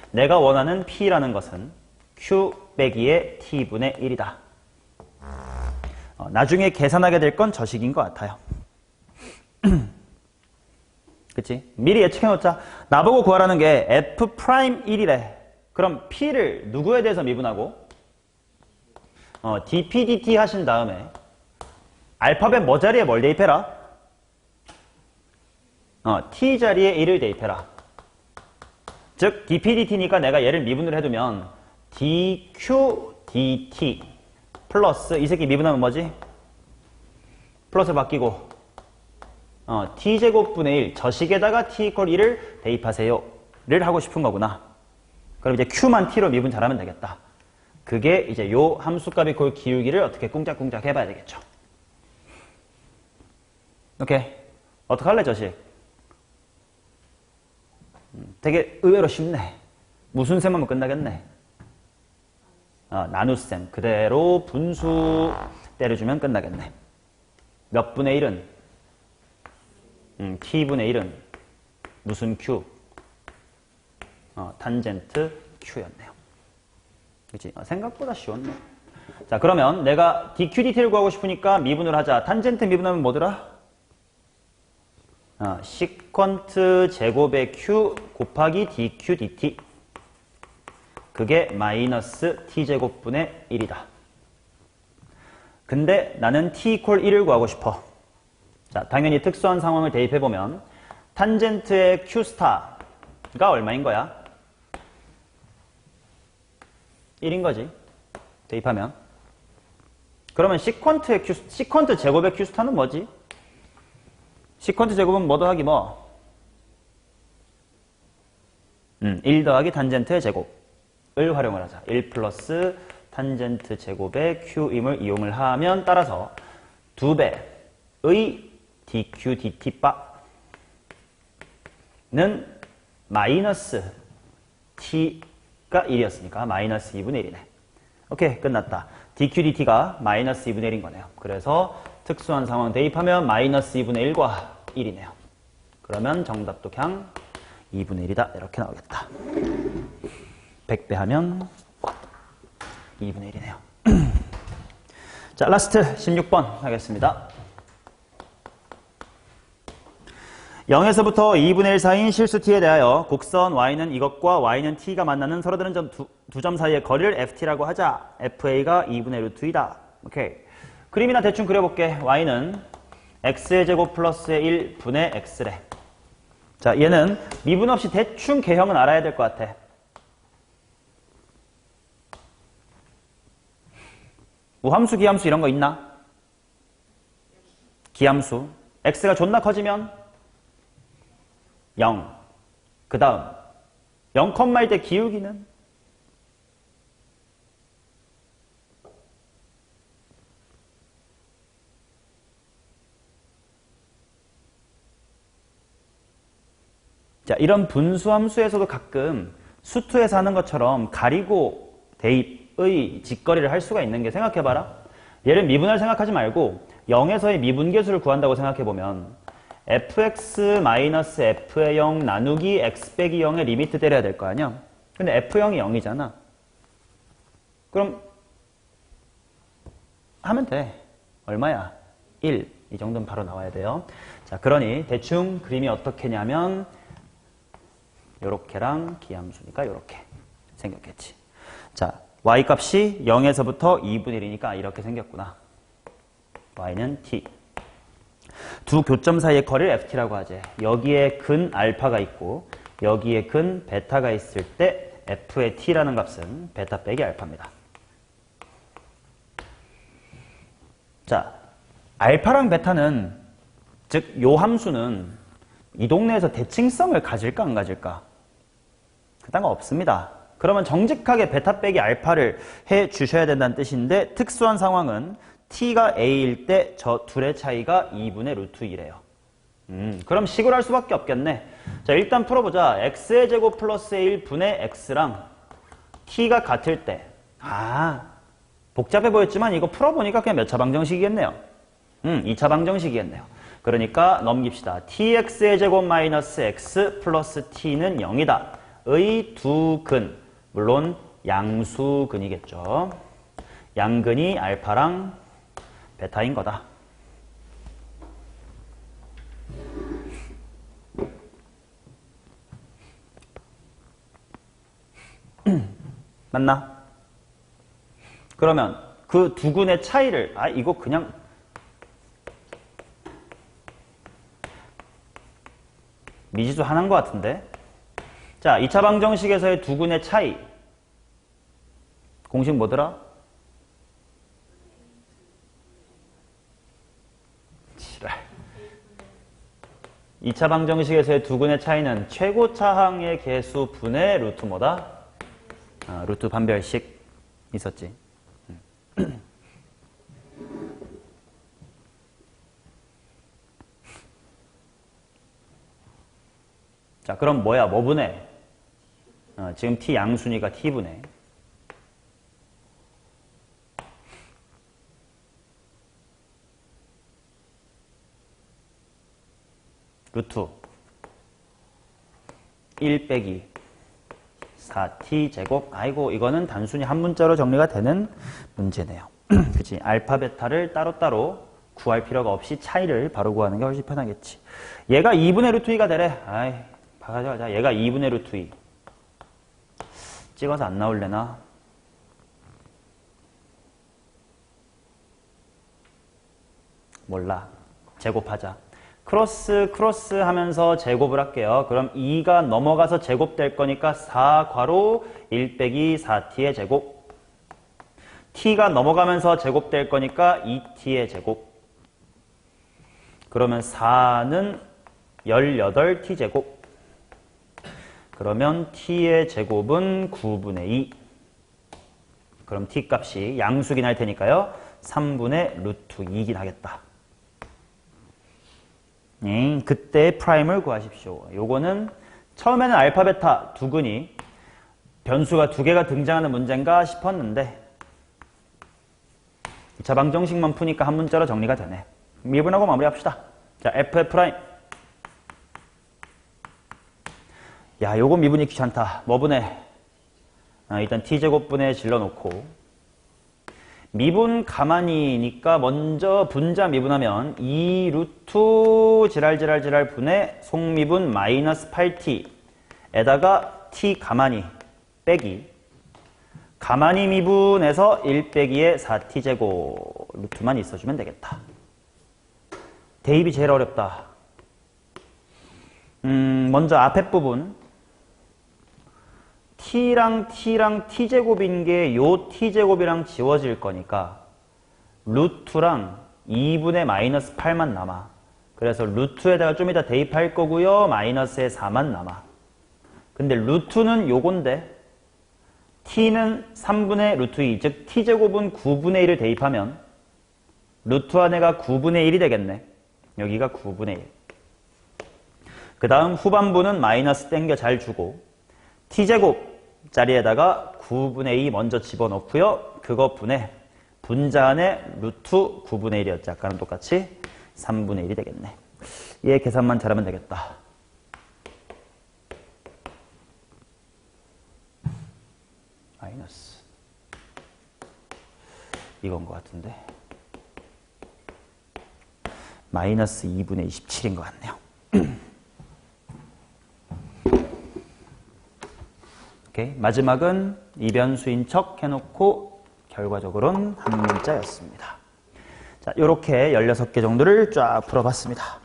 내가 원하는 p라는 것은 q 빼기 의 t분의 1이다. 나중에 계산하게 될 건 저 식인 것 같아요. 그치? 미리 예측해놓자. 나보고 구하라는 게 f'1이래. 그럼 p를 누구에 대해서 미분하고? dp, dt 하신 다음에 알파벳 뭐 자리에 뭘 대입해라? t 자리에 1을 대입해라. 즉 dp, dt니까 내가 얘를 미분을 해두면 dq, dt 플러스 이 새끼 미분하면 뭐지? 플러스 바뀌고 t제곱분의 1 저식에다가 t 이퀄 1을 대입하세요 를 하고 싶은 거구나. 그럼 이제 q만 t로 미분 잘하면 되겠다. 그게 이제 요 함수값이 골 기울기를 어떻게 꿍짝꿍짝 해봐야 되겠죠. 오케이. 어떡할래 저식? 되게 의외로 쉽네. 무슨 셈 하면 끝나겠네. 나눗셈. 그대로 분수 때려주면 끝나겠네. 몇 분의 1은? t분의 1은 무슨 q? 탄젠트 q였네요. 그치? 생각보다 쉬웠네. 자, 그러면 내가 dq, dt를 구하고 싶으니까 미분을 하자. 탄젠트 미분하면 뭐더라? 시퀀트 제곱의 q 곱하기 dq, dt. 그게 마이너스 t제곱분의 1이다. 근데 나는 t 이퀄 1을 구하고 싶어. 자, 당연히 특수한 상황을 대입해보면 탄젠트의 q 스타가 얼마인 거야? 1인 거지. 대입하면. 그러면 시퀀트 제곱의 q 스타는 뭐지? 시퀀트 제곱은 뭐 더하기 뭐? 1 더하기 탄젠트의 제곱을 활용을 하자. 1 플러스 탄젠트 제곱의 q임을 이용을 하면 따라서 2배의 dq dt는 마이너스 t가 1이었으니까 마이너스 2분의 1이네. 오케이, 끝났다. dq dt가 마이너스 2분의 1인 거네요. 그래서 특수한 상황 대입하면 마이너스 2분의 1과 1이네요. 그러면 정답도 그냥 2분의 1이다. 이렇게 나오겠다. 100배 하면 2분의 1이네요. 자, 라스트 16번 하겠습니다. 0에서부터 2분의 1 사이인 실수 t에 대하여 곡선 y는 이것과 y는 t가 만나는 서로 다른 두 점 사이의 거리를 ft라고 하자. fa가 2분의 루트 2다. 오케이. 그림이나 대충 그려볼게. y는 x의 제곱 플러스의 1분의 x래. 자, 얘는 미분 없이 대충 개형은 알아야 될 것 같아. 우함수, 기함수 이런 거 있나? 기함수. x가 존나 커지면 0. 그 다음 0컴마일 때 기울기는? 자, 이런 분수함수에서도 가끔 수투에서 하는 것처럼 가리고 대입의 직거리를 할 수가 있는 게 생각해봐라. 얘를 미분할 생각하지 말고 0에서의 미분계수를 구한다고 생각해보면 fx-f의 0 나누기 x 빼기 0의 리미트 때려야 될 거 아니야? 근데 f0이 0이잖아. 그럼 하면 돼. 얼마야? 1. 이 정도는 바로 나와야 돼요. 자, 그러니 대충 그림이 어떻게냐면 요렇게랑 기함수니까 요렇게 생겼겠지. 자, y값이 0에서부터 2분의 1이니까 이렇게 생겼구나. y는 t. 두 교점 사이의 거리를 ft라고 하지. 여기에 근 알파가 있고 여기에 근 베타가 있을 때 f의 t라는 값은 베타 빼기 알파입니다. 자, 알파랑 베타는 즉 요 함수는 이 동네에서 대칭성을 가질까 안 가질까? 그딴 거 없습니다. 그러면 정직하게 베타 빼기 알파를 해 주셔야 된다는 뜻인데 특수한 상황은 t가 a일 때 저 둘의 차이가 2분의 루트 2래요. 그럼 식으로 할 수밖에 없겠네. 자, 일단 풀어보자. x의 제곱 플러스 1분의 x랑 t가 같을 때. 복잡해 보였지만 이거 풀어보니까 그냥 몇 차 방정식이겠네요. 2차 방정식이겠네요. 그러니까 넘깁시다. tx의 제곱 마이너스 x 플러스 t는 0이다. 의 두 근. 물론 양수근이겠죠. 양근이 알파랑 베타인 거다. 맞나? 그러면 그 두 근의 차이를 이거 그냥 미지수 하나인 것 같은데. 자, 2차 방정식에서의 두 근의 차이 공식 뭐더라? 지랄. 2차 방정식에서의 두 근의 차이는 최고차항의 개수 분의 루트 뭐다? 루트 반별식 있었지. 자, 그럼 뭐야? 뭐 분해? 지금 t 양수니까 t 분해. 루트 1 빼기 4t 제곱. 아이고, 이거는 단순히 한 문자로 정리가 되는 문제네요. 그치? 알파, 베타를 따로따로 구할 필요가 없이 차이를 바로 구하는 게 훨씬 편하겠지. 얘가 2분의 루트 2가 되래. 가자. 얘가 2분의 루트 2. 찍어서 안 나올래나? 몰라. 제곱하자. 크로스 하면서 제곱을 할게요. 그럼 2가 넘어가서 제곱될 거니까 4 괄호 1 빼기 4t의 제곱. t가 넘어가면서 제곱될 거니까 2t의 제곱. 그러면 4는 18t 제곱. 그러면 t의 제곱은 9분의 2. 그럼 t 값이 양수긴 할 테니까요. 3분의 루트 2긴 하겠다. 그때 프라임을 구하십시오. 요거는 처음에는 알파, 베타 두 근이 변수가 두 개가 등장하는 문제인가 싶었는데 2차 방정식만 푸니까 한 문자로 정리가 되네. 미분하고 마무리합시다. 자, f의 프라임. 야, 요거 미분이 귀찮다. 뭐 분해? 일단 t제곱분에 질러놓고 미분 가만히니까 먼저 분자 미분하면 2 루트 지랄 분의 속미분 마이너스 8t에다가 t 가만히 빼기 가만히 미분해서 1 빼기의 4t 제곱 루트만 있어주면 되겠다. 대입이 제일 어렵다. 먼저 앞에 부분 t랑 t제곱인 게 요 t제곱이랑 지워질 거니까 루트랑 2분의 마이너스 8만 남아. 그래서 루트에다가 좀 이따 대입할 거고요. 마이너스에 4만 남아. 근데 루트는 요건데 t는 3분의 루트 2, 즉 t제곱은 9분의 1을 대입하면 루트 안에가 9분의 1이 되겠네. 여기가 9분의 1. 그 다음 후반부는 마이너스 땡겨 잘 주고 t제곱 자리에다가 9분의 2 먼저 집어넣고요. 그거 분해 분자 안에 루트 9분의 1이었지. 아까랑 똑같이 3분의 1이 되겠네. 얘 계산만 잘하면 되겠다. 마이너스 이건 것 같은데 마이너스 2분의 27인 것 같네요. 오케이. 마지막은 이변수인 척 해놓고 결과적으로는 한 문자였습니다. 자, 요렇게 16개 정도를 쫙 풀어봤습니다.